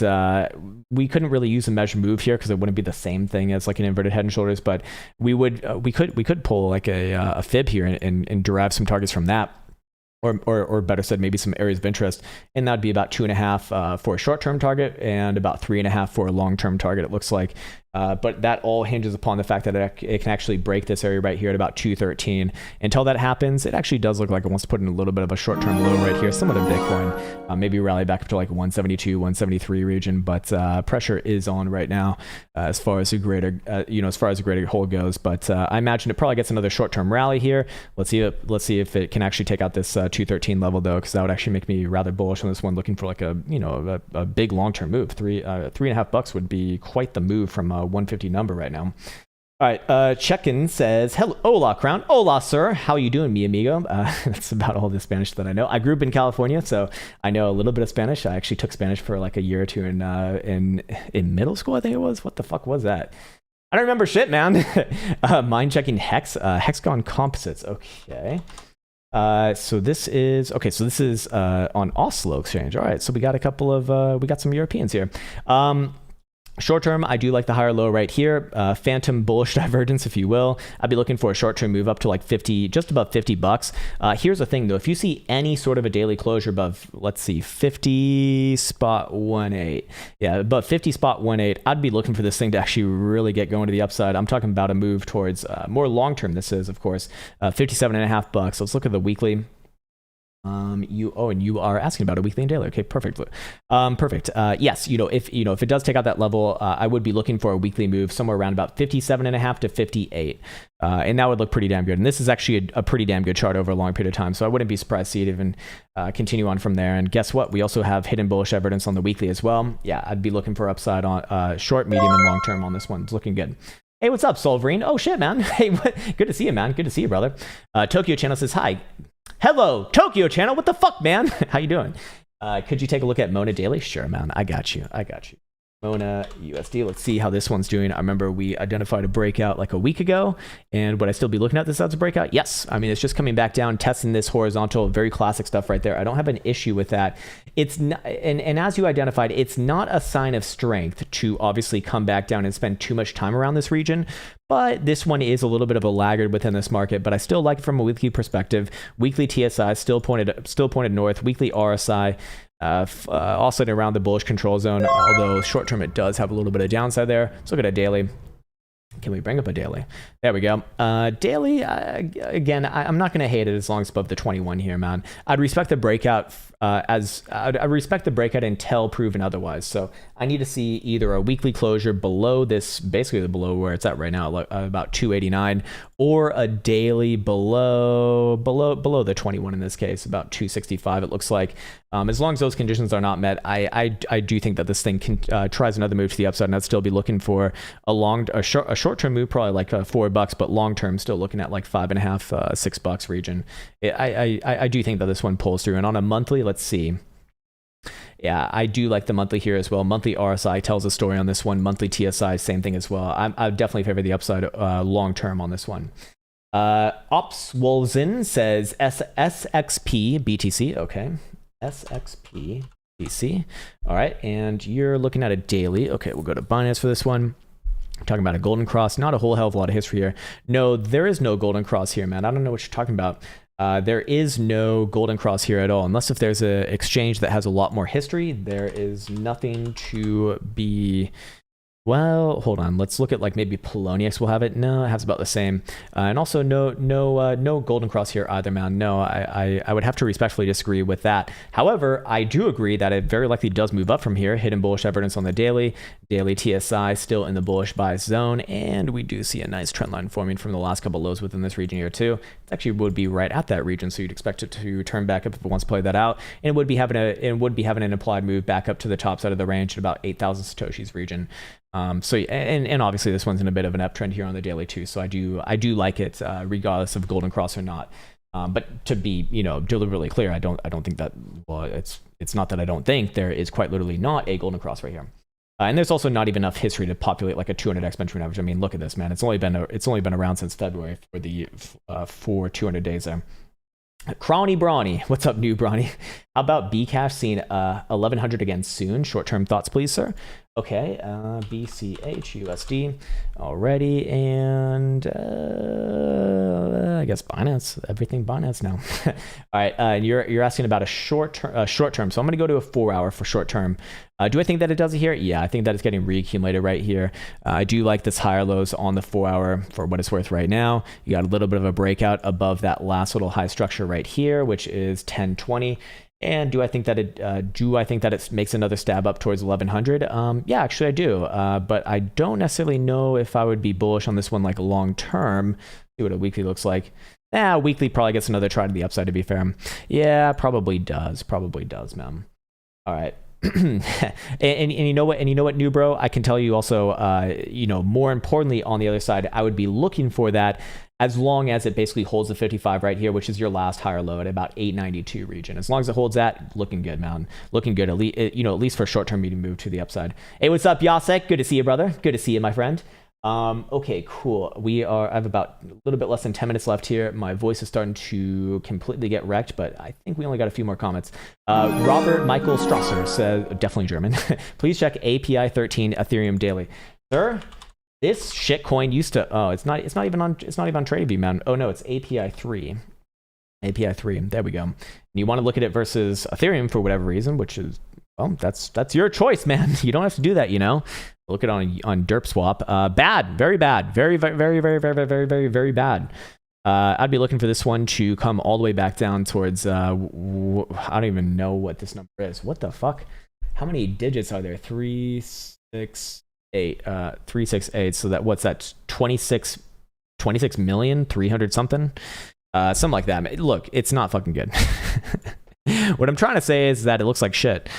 we couldn't really use a measure move here because it wouldn't be the same thing as like an inverted head and shoulders, but we could pull like a fib here and derive some targets from that. Or better said, maybe some areas of interest, and that'd be about 2.5 for a short-term target and about 3.5 for a long-term target, it looks like. But that all hinges upon the fact that it can actually break this area right here at about 213. Until that happens, it actually does look like it wants to put in a little bit of a short-term low right here, similar to Bitcoin. Maybe rally back up to like 172, 173 region, but pressure is on right now as far as a greater hold goes. But I imagine it probably gets another short-term rally here. Let's see if it can actually take out this 213 level though, because that would actually make me rather bullish on this one, looking for like a big long-term move. $3.5 would be quite the move from 150 number right now. All right, Check-in says, hello, hola, Krown. Hola, sir. How you doing, mi amigo? That's about all the Spanish that I know. I grew up in California, so I know a little bit of Spanish. I actually took Spanish for like a year or two in middle school, I think it was. What the fuck was that? I don't remember shit, man. Mind checking Hex. Hexagon Composites. Okay. So this is on Oslo Exchange. All right, so we got some Europeans here. Short term, I do like the higher low right here, phantom bullish divergence, if you will. I'd be looking for a short term move up to like 50, just above $50. Here's the thing though, if you see any sort of a daily closure above, let's see, 50.18, yeah, above 50.18, I'd be looking for this thing to actually really get going to the upside. I'm talking about a move towards more long term. This is, of course, $57.5. Let's look at the weekly. And you are asking about a weekly and daily. Okay, perfect. Perfect. Yes, if it does take out that level, I would be looking for a weekly move somewhere around about 57.5 to 58, and that would look pretty damn good. And this is actually a pretty damn good chart over a long period of time, so I wouldn't be surprised to see it even continue on from there. And guess what? We also have hidden bullish evidence on the weekly as well. Yeah, I'd be looking for upside on short, medium, and long term on this one. It's looking good. Hey, what's up, Solverine? Oh shit, man. Hey, good to see you, man. Good to see you, brother. Tokyo Channel says hi. Hello, Tokyo Channel. What the fuck, man? How you doing? Could you take a look at Mona Daily? Sure, man. I got you. Mona USD. Let's see how this one's doing. I remember we identified a breakout like a week ago, and would I still be looking at this as a breakout? Yes. I mean, it's just coming back down, testing this horizontal, very classic stuff right there. I don't have an issue with that. It's not, and as you identified, it's not a sign of strength to obviously come back down and spend too much time around this region. But this one is a little bit of a laggard within this market, but I still like it from a weekly perspective. Weekly TSI still pointed north. Weekly RSI oscillating around the bullish control zone, although short term it does have a little bit of downside there. Let's look at a daily. Can we bring up a daily? There we go. Daily, again, I'm not going to hate it as long as it's above the 21 here, man. I'd respect the breakout I'd respect the breakout until proven otherwise. So I need to see either a weekly closure below this, basically below where it's at right now, about 289, or a daily below the 21 in this case, about 265 it looks like. As long as those conditions are not met, I do think that this thing tries another move to the upside, and I'd still be looking for a short-term move, probably like $4, but long-term still looking at like $5.5, $6 region. I do think that this one pulls through, and on a monthly, let's see. Yeah, I do like the monthly here as well. Monthly RSI tells a story on this one. Monthly TSI, same thing as well. I definitely favor the upside long-term on this one. Ops Wolzen says SXP BTC. Okay. SXP BTC. All right. And you're looking at a daily. Okay. We'll go to Binance for this one. Talking about a golden cross. Not a whole hell of a lot of history here. No, there is no golden cross here, man. I don't know what you're talking about. There is no golden cross here at all, unless if there's an exchange that has a lot more history. There is nothing to be. Well, hold on. Let's look at like maybe Poloniex will have it. No, it has about the same. And also no golden cross here either, man. No, I would have to respectfully disagree with that. However, I do agree that it very likely does move up from here. Hidden bullish evidence on the daily TSI still in the bullish buy zone, and we do see a nice trend line forming from the last couple lows within this region here too. It actually would be right at that region, so you'd expect it to turn back up if it wants to play that out, and it would be having an implied move back up to the top side of the range at about 8,000 satoshis region. So and obviously this one's in a bit of an uptrend here on the daily too. So I do like it regardless of golden cross or not. But to be deliberately clear, I don't think that. Well, it's not that I don't think there is quite literally not a golden cross right here. And there's also not even enough history to populate like a 200x benchmark average. I mean, look at this, man. It's only been around since February for 200 days there. Crowny Brawny, what's up, new Brawny? How about Bcash seeing 1100 again soon? Short-term thoughts, please, sir. Okay, BCH USD already, and I guess Binance, everything Binance now. All right, you're asking about a short term, so I'm going to go to a 4 hour for short term. Do I think that it does it here? Yeah, I think that it's getting reaccumulated right here. I do like this higher lows on the 4 hour for what it's worth right now. You got a little bit of a breakout above that last little high structure right here, which is 1020. And do I think that it makes another stab up towards 1100? Yeah, actually I do. But I don't necessarily know if I would be bullish on this one like long term. See what a weekly looks like. Weekly probably gets another try to the upside, to be fair. Yeah, probably does, man. All right. and you know what, new bro, I can tell you also, more importantly on the other side, I would be looking for that as long as it basically holds the 55 right here, which is your last higher low at about 892 region. As long as it holds that, looking good, man. Looking good, at least for a short-term medium move to the upside. Hey, what's up, Yasek? Good to see you, brother. Good to see you, my friend. Okay, cool. I have about a little bit less than 10 minutes left here. My voice is starting to completely get wrecked, but I think we only got a few more comments. Robert Michael Strasser says, definitely German. Please check API 13 Ethereum daily. Sir, this shitcoin used to, it's not even on TradingView, man. Oh no, it's API 3. API 3, there we go. And you want to look at it versus Ethereum for whatever reason, which is, well, that's your choice, man. You don't have to do that, Look at it on Derp Swap. Bad, very bad, very, very, very, very, very, very, very, very bad. I'd be looking for this one to come all the way back down towards, I don't even know what this number is. What the fuck? How many digits are there? 368, 368. So that, what's that? 26 million, 300 something? Something like that. Look, it's not fucking good. What I'm trying to say is that it looks like shit.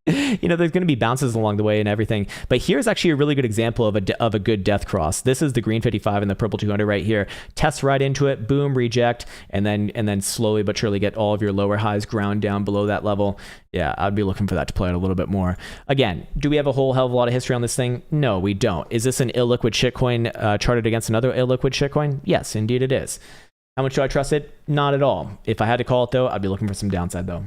You know, there's going to be bounces along the way and everything, but here's actually a really good example of a good death cross. This is the green 55 and the purple 200 right here. Test right into it, boom, reject, and then slowly but surely get all of your lower highs ground down below that level. Yeah, I'd be looking for that to play out a little bit more. Again, do we have a whole hell of a lot of history on this thing? No, we don't. Is this an illiquid shitcoin charted against another illiquid shitcoin? Yes, indeed it is. How much do I trust it? Not at all. If I had to call it though, I'd be looking for some downside though.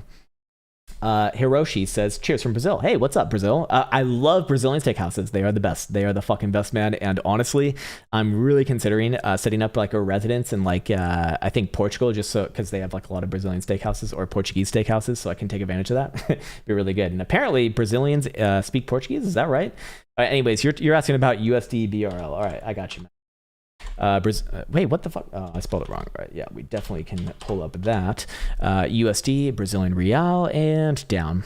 Hiroshi says, cheers from Brazil. Hey, what's up, Brazil? I love Brazilian steakhouses. They are the best. They are the fucking best, man. And honestly, I'm really considering setting up like a residence in like, I think Portugal, just so, because they have like a lot of Brazilian steakhouses or Portuguese steakhouses, so I can take advantage of that. Be really good. And apparently Brazilians speak Portuguese. Is that right? Anyways, you're asking about USD BRL. All right, I got you, man. Wait, what the fuck? Oh, I spelled it wrong. Right. Yeah, we definitely can pull up that. USD, Brazilian real, and down.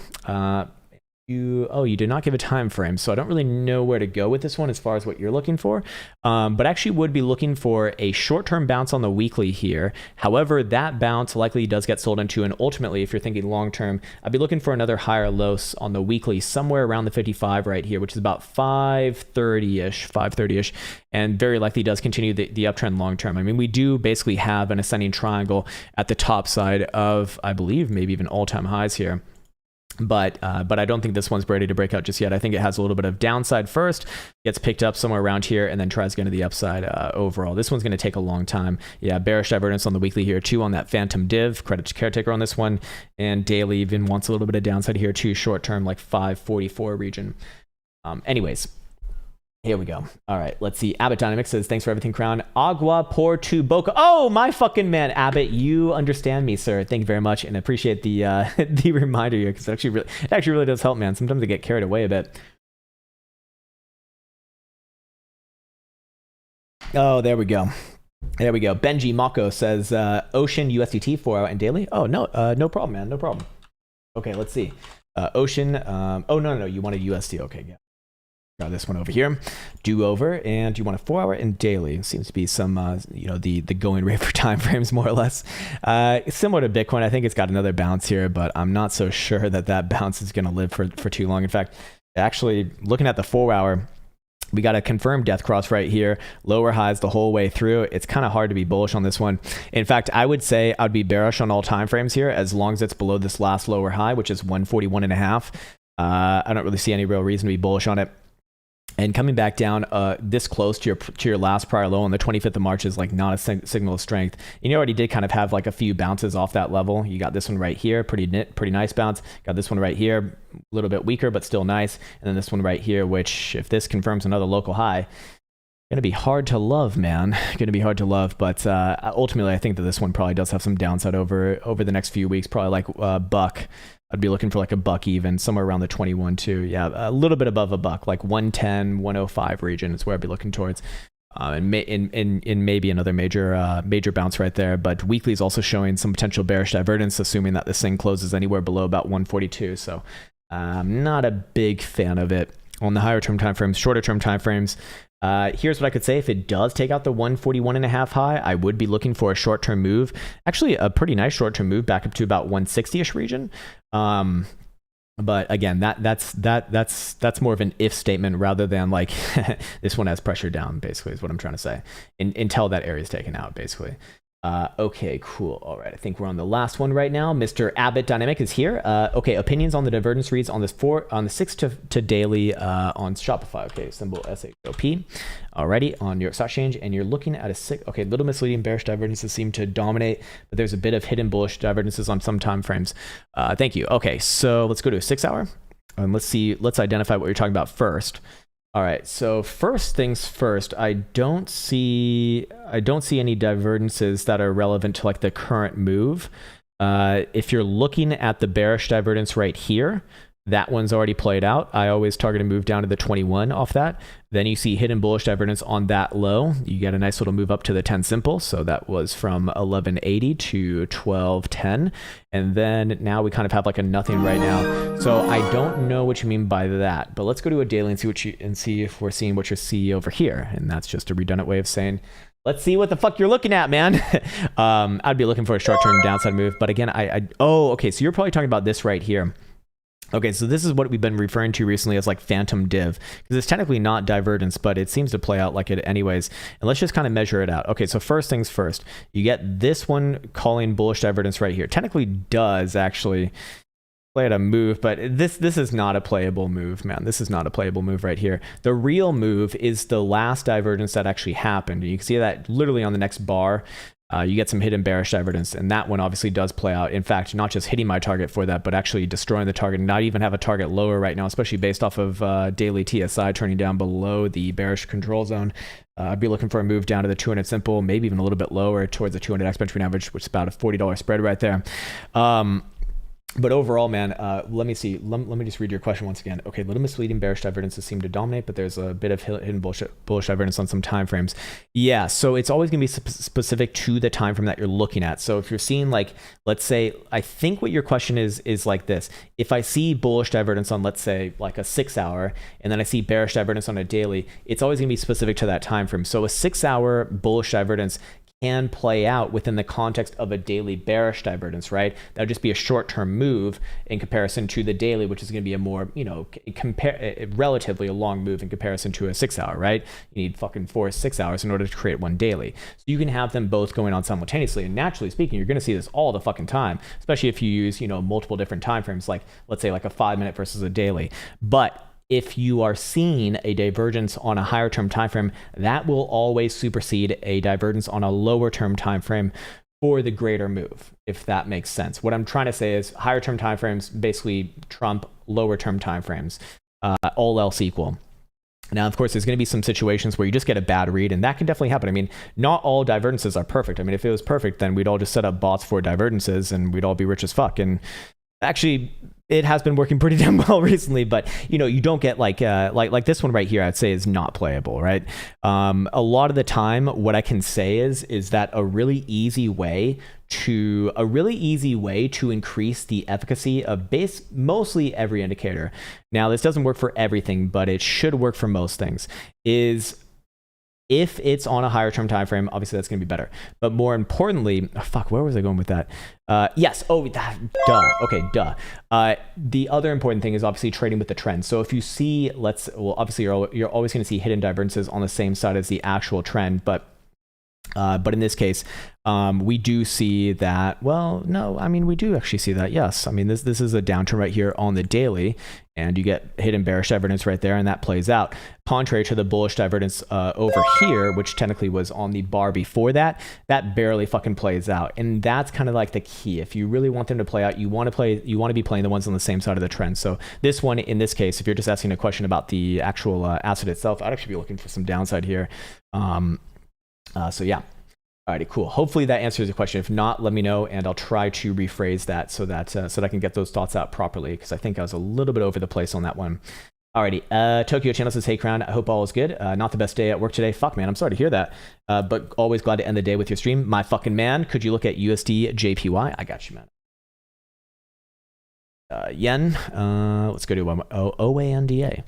You did not give a time frame, so I don't really know where to go with this one as far as what you're looking for. But actually would be looking for a short-term bounce on the weekly here. However, that bounce likely does get sold into, and ultimately, if you're thinking long-term, I'd be looking for another higher low on the weekly, somewhere around the 55 right here, which is about 530-ish, and very likely does continue the uptrend long-term. I mean, we do basically have an ascending triangle at the top side of, I believe, maybe even all-time highs here. But I don't think this one's ready to break out just yet. I think it has a little bit of downside first, gets picked up somewhere around here, and then tries to get to the upside overall. This one's going to take a long time. Yeah, bearish divergence on the weekly here too on that phantom div. Credit to caretaker on this one, and daily even wants a little bit of downside here too, short term like 544 region. Anyways. Here we go. All right, let's see. Abbott Dynamics says, thanks for everything, Krown. Agua por tu boca. Oh, my fucking man, Abbott, you understand me, sir. Thank you very much, and I appreciate the the reminder here, because it actually really does help, man. Sometimes I get carried away a bit. Oh, there we go. There we go. Benji Mako says, Ocean USDT 4 hour and daily. Oh, no, no problem, man. No problem. Okay, let's see. Ocean. Oh, no. You want a USD. Okay, yeah. Got this one over here, do over, and you want a 4 hour and daily. Seems to be some, the going rate for time frames more or less. Similar to Bitcoin, I think it's got another bounce here, but I'm not so sure that bounce is going to live for too long. In fact, actually looking at the 4 hour, we got a confirmed death cross right here, lower highs the whole way through. It's kind of hard to be bullish on this one. In fact, I would say I'd be bearish on all time frames here as long as it's below this last lower high, which is 141.5. I don't really see any real reason to be bullish on it. And coming back down this close to your last prior low on the 25th of March is like not a signal of strength. And you already did kind of have like a few bounces off that level. You got this one right here, pretty nice bounce. Got this one right here, a little bit weaker, but still nice. And then this one right here, which if this confirms another local high, gonna be hard to love, man. Gonna be hard to love. But ultimately, I think that this one probably does have some downside over the next few weeks, probably like buck. I'd be looking for like a buck even, somewhere around the 21 too. Yeah, a little bit above a buck, like 110, 105 region is where I'd be looking towards. And maybe another major bounce right there. But weekly is also showing some potential bearish divergence, assuming that this thing closes anywhere below about 142. So I'm not a big fan of it. On the higher term time frames, shorter term time frames, here's what I could say. If it does take out the 141.5 high, I would be looking for a short-term move. Actually, a pretty nice short-term move back up to about 160-ish region. But again, that's more of an if statement rather than like this one has pressure down, basically, is what I'm trying to say. Until that area is taken out, basically. Okay, cool. All right, I think we're on the last one right now. Mr. Abbott Dynamic is here. Okay, opinions on the divergence reads on the 6 to daily on Shopify. Okay, symbol SHOP. Alrighty, on New York Stock Exchange, and you're looking at a 6. Okay, little misleading bearish divergences seem to dominate, but there's a bit of hidden bullish divergences on some time frames. Thank you. Okay, so let's go to a 6 hour, and let's identify what you're talking about first. All right, so first things first, I don't see any divergences that are relevant to like the current move. If you're looking at the bearish divergence right here, That one's already played out. I always target a move down to the 21 off that. Then you see hidden bullish divergence on that low. You get a nice little move up to the 10 simple. So that was from 1180 to 1210. And then now we kind of have like a nothing right now. So I don't know what you mean by that, but let's go to a daily and see if we're seeing what you see over here. And that's just a redundant way of saying, let's see what the fuck you're looking at, man. I'd be looking for a short-term downside move. But again, oh, okay. So you're probably talking about this right here. Okay, so this is what we've been referring to recently as like phantom div, because it's technically not divergence, but it seems to play out like it anyways. And let's just kind of measure it out. Okay, so first things first, you get this one calling bullish divergence right here. Technically does actually play at a move, but this is not a playable move, man. This is not a playable move right here. The real move is the last divergence that actually happened. You can see that literally on the next bar. You get some hidden bearish divergence, and that one obviously does play out. In fact, not just hitting my target for that, but actually destroying the target, not even have a target lower right now, especially based off of daily TSI turning down below the bearish control zone. I'd be looking for a move down to the 200 simple, maybe even a little bit lower towards the 200 exponential average, which is about a $40 spread right there. But overall, man, let me see. Let me just read your question once again. Okay, little misleading bearish divergences seem to dominate, but there's a bit of hidden bullish divergence on some time frames. Yeah, so it's always going to be specific to the time frame that you're looking at. So if you're seeing like, let's say, I think what your question is like this. If I see bullish divergence on, let's say, like a 6 hour, and then I see bearish divergence on a daily, it's always going to be specific to that time frame. So a 6 hour bullish divergence can play out within the context of a daily bearish divergence, right? That would just be a short-term move in comparison to the daily, which is going to be a more, relatively a long move in comparison to a 6 hour, right? You need fucking 4 or 6 hours in order to create one daily. So you can have them both going on simultaneously. And naturally speaking, you're going to see this all the fucking time, especially if you use, multiple different time frames, like let's say like a 5 minute versus a daily. But if you are seeing a divergence on a higher term time frame, that will always supersede a divergence on a lower term time frame for the greater move, if that makes sense. What I'm trying to say is higher term time frames basically trump lower term time frames, all else equal. Now, of course, there's going to be some situations where you just get a bad read, and that can definitely happen. I mean, not all divergences are perfect. I mean, if it was perfect, then we'd all just set up bots for divergences and we'd all be rich as fuck. And actually, it has been working pretty damn well recently, but you don't get like this one right here. I'd say is not playable, right? A lot of the time, what I can say is that a really easy way to increase the efficacy of mostly every indicator. Now, this doesn't work for everything, but it should work for most things. Is if it's on a higher term time frame, obviously that's going to be better. But more importantly, where was I going with that? Yes. Oh, duh. Okay, duh. The other important thing is obviously trading with the trend. So if you see, obviously you're always going to see hidden divergences on the same side as the actual trend, but in this case, we do see that. Well, no, I mean, we do actually see that. Yes, I mean, this is a downturn right here on the daily, and you get hidden bearish divergence right there, and that plays out. Contrary to the bullish divergence over here, which technically was on the bar before that, that barely fucking plays out, and that's kind of like the key. If you really want them to play out, you want to be playing the ones on the same side of the trend. So this one, in this case, if you're just asking a question about the actual asset itself, I'd actually be looking for some downside here. So yeah. Alrighty, cool. Hopefully that answers the question. If not, let me know, and I'll try to rephrase that so that I can get those thoughts out properly, because I think I was a little bit over the place on that one. Alrighty, Tokyo Channel says, hey, Krown, I hope all is good. Not the best day at work today. Fuck, man, I'm sorry to hear that. But always glad to end the day with your stream. My fucking man, could you look at USD JPY? I got you, man. Yen, let's go to OANDA.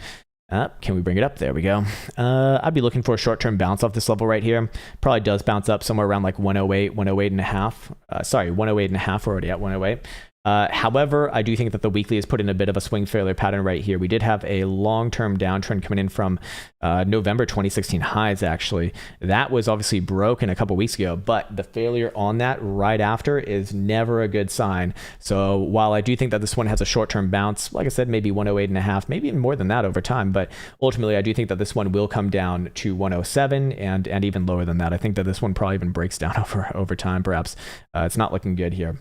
Can we bring it up? There we go. I'd be looking for a short-term bounce off this level right here. Probably does bounce up somewhere around like 108, 108 and a half. 108 and a half. We're already at 108. However, I do think that the weekly is put in a bit of a swing failure pattern right here. We did have a long-term downtrend coming in from November 2016 highs, actually. That was obviously broken a couple weeks ago, but the failure on that right after is never a good sign. So while I do think that this one has a short-term bounce, like I said, maybe 108 and a half, maybe even more than that over time, but ultimately I do think that this one will come down to 107 and even lower than that. I think that this one probably even breaks down over time, perhaps. It's not looking good here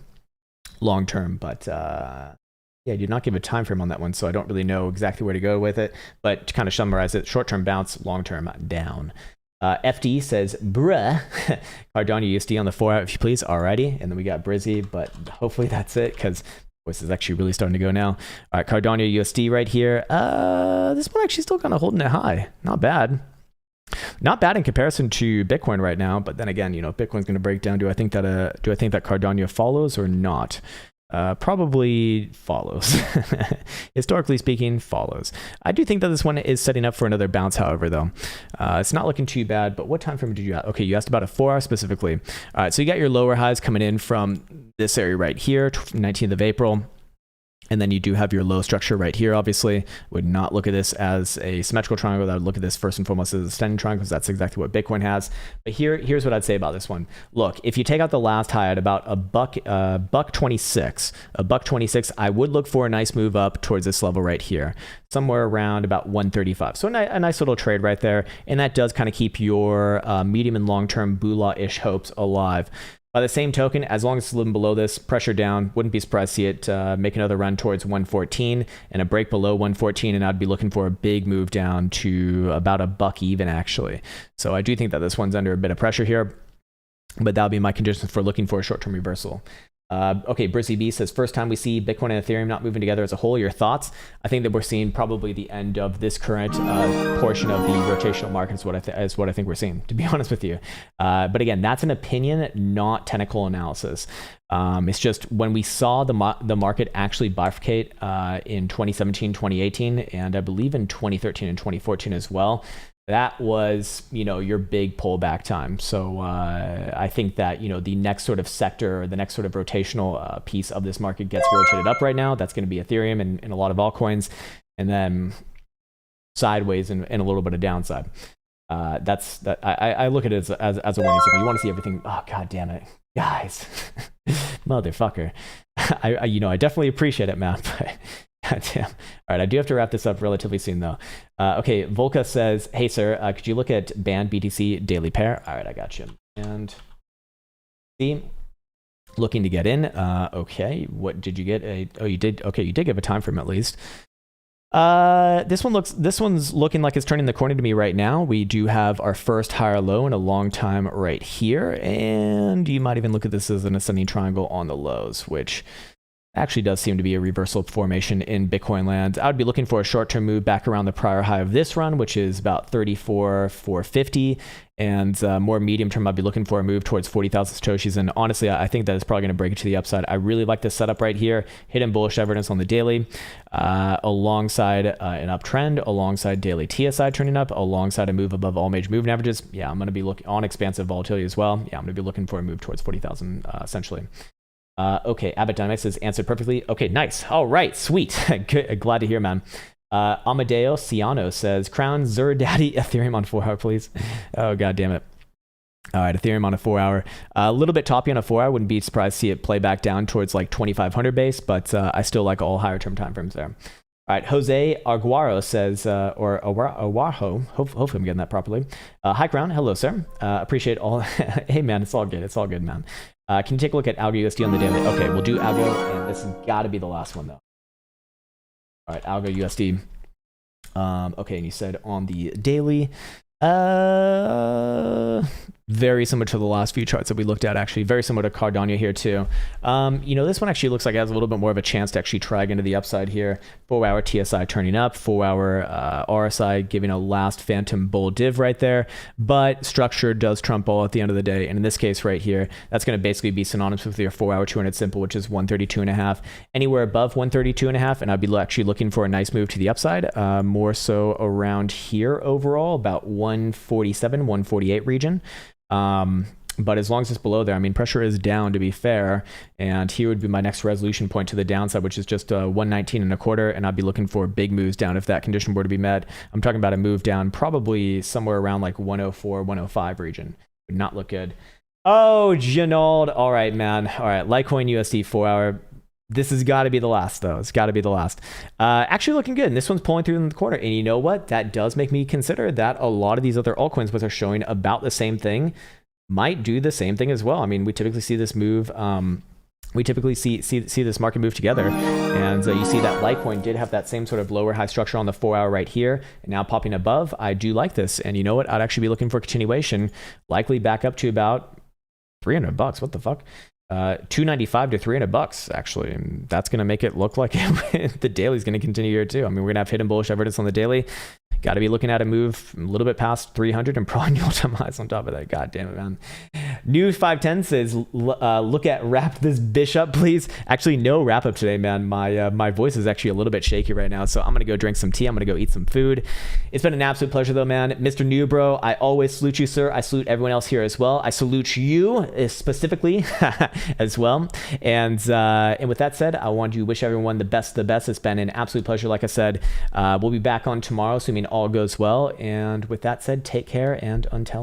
long term, but yeah, I did not give a time frame on that one, so I don't really know exactly where to go with it. But to kind of summarize it, short term bounce, long term down. FD says, bruh, Cardano USD on the 4 hour, if you please. Alrighty, and then we got Brizzy, but hopefully that's it, because Voice is actually really starting to go now. All right, Cardano USD right here. This one actually still kind of holding it high. Not bad. Not bad in comparison to Bitcoin right now, but then again, you know, Bitcoin's going to break down. Do I think that Cardano follows or not? Probably follows. Historically speaking, follows. I do think that this one is setting up for another bounce, however, though. It's not looking too bad, but what time frame did you have? Okay, you asked about a 4 hour specifically. All right, so you got your lower highs coming in from this area right here, 19th of April. And then you do have your low structure right here, obviously. Would not look at this as a symmetrical triangle. I would look at this first and foremost as a standing triangle, because that's exactly what Bitcoin has. But here's what I'd say about this one. Look, if you take out the last high at about a buck 26, I would look for a nice move up towards this level right here, somewhere around about 135. So a nice little trade right there. And that does kind of keep your medium and long-term Bula-ish hopes alive. By the same token, as long as it's a little below this, pressure down, wouldn't be surprised to see it make another run towards 114 and a break below 114, and I'd be looking for a big move down to about a buck even, actually. So I do think that this one's under a bit of pressure here, but that'll be my conditions for looking for a short-term reversal. Okay, Brizzy B says, first time we see Bitcoin and Ethereum not moving together as a whole. Your thoughts? I think that we're seeing probably the end of this current portion of the rotational market is what I think we're seeing, to be honest with you. But again, that's an opinion, not technical analysis. It's just when we saw the market actually bifurcate in 2017, 2018, and I believe in 2013 and 2014 as well. That was, you know, your big pullback time. So I think that, you know, the next sort of sector, or the next sort of rotational piece of this market gets rotated up right now. That's going to be Ethereum and a lot of altcoins, and then sideways and a little bit of downside. I look at it as a warning signal. You want to see everything. Oh, God damn it, guys, motherfucker. I definitely appreciate it, man. But God damn. All right, I do have to wrap this up relatively soon, though. Okay, Volka says, hey, sir, could you look at banned BTC daily pair? All right, I got you. And see, looking to get in. Okay, what did you get? Oh, you did. Okay, you did give a time frame at least. This one's looking like it's turning the corner to me right now. We do have our first higher low in a long time right here, and you might even look at this as an ascending triangle on the lows, which actually does seem to be a reversal formation in Bitcoin land. I would be looking for a short-term move back around the prior high of this run, which is about 34,450, and more medium-term, I'd be looking for a move towards 40,000 Satoshis. And honestly, I think that is probably going to break it to the upside. I really like this setup right here. Hidden bullish evidence on the daily, alongside an uptrend, alongside daily TSI turning up, alongside a move above all major moving averages. Yeah, I'm going to be looking on expansive volatility as well. Yeah, I'm going to be looking for a move towards 40,000 essentially. Okay, Abbott Dynamics has answered perfectly. Okay, nice. All right, sweet. Good, glad to hear, man. Amadeo Ciano says, Krown, Zur Daddy, Ethereum on 4 hour, please. Oh, God damn it. All right, Ethereum on a 4 hour. A little bit toppy on a 4 hour. Wouldn't be surprised to see it play back down towards like 2,500 base, but I still like all higher term timeframes there. All right, Jose Arguaro says, or Awarho, hopefully I'm getting that properly. Hi, Krown. Hello, sir. Appreciate all. Hey, man, it's all good. It's all good, man. Can you take a look at Algo USD on the daily? Okay, we'll do Algo, and this has got to be the last one, though. All right, Algo USD. Okay, and you said on the daily, very similar to the last few charts that we looked at, actually. Very similar to Cardano here, too. You know, this one actually looks like it has a little bit more of a chance to actually drag into the upside here. 4 hour TSI turning up, 4 hour RSI giving a last phantom bull div right there. But structure does trump all at the end of the day. And in this case right here, that's going to basically be synonymous with your 4 hour 200 simple, which is 132.5. Anywhere above 132.5, and I'd be actually looking for a nice move to the upside. More so around here overall, about 147, 148 region. But as long as it's below there, I mean, pressure is down, to be fair, and here would be my next resolution point to the downside, which is just 119.25, and I'd be looking for big moves down if that condition were to be met. I'm talking about a move down probably somewhere around like 104, 105 region. Would not look good. Oh, Janald. All right, man. All right, Litecoin USD 4 hour. This has got to be the last, though. It's got to be the last. Actually looking good. And this one's pulling through in the corner. And you know what? That does make me consider that a lot of these other altcoins, which are showing about the same thing, might do the same thing as well. I mean, we typically see this move. We typically see this market move together. And you see that Litecoin did have that same sort of lower high structure on the 4 hour right here. And now popping above. I do like this. And you know what? I'd actually be looking for continuation, likely back up to about $300. What the fuck? 295 to $300 actually, and that's going to make it look like the daily's going to continue here too. I mean, we're going to have hidden bullish evidence on the daily. Got to be looking at a move a little bit past 300 and probably new all-time highs on top of that. God damn it, man. New 510 says, look at wrap this bish up, please. Actually, no wrap up today, man. My voice is actually a little bit shaky right now, so I'm going to go drink some tea. I'm going to go eat some food. It's been an absolute pleasure, though, man. Mr. New Bro, I always salute you, sir. I salute everyone else here as well. I salute you specifically as well. And with that said, I want to wish everyone the best of the best. It's been an absolute pleasure. Like I said, we'll be back on tomorrow, assuming all goes well. And with that said, take care and until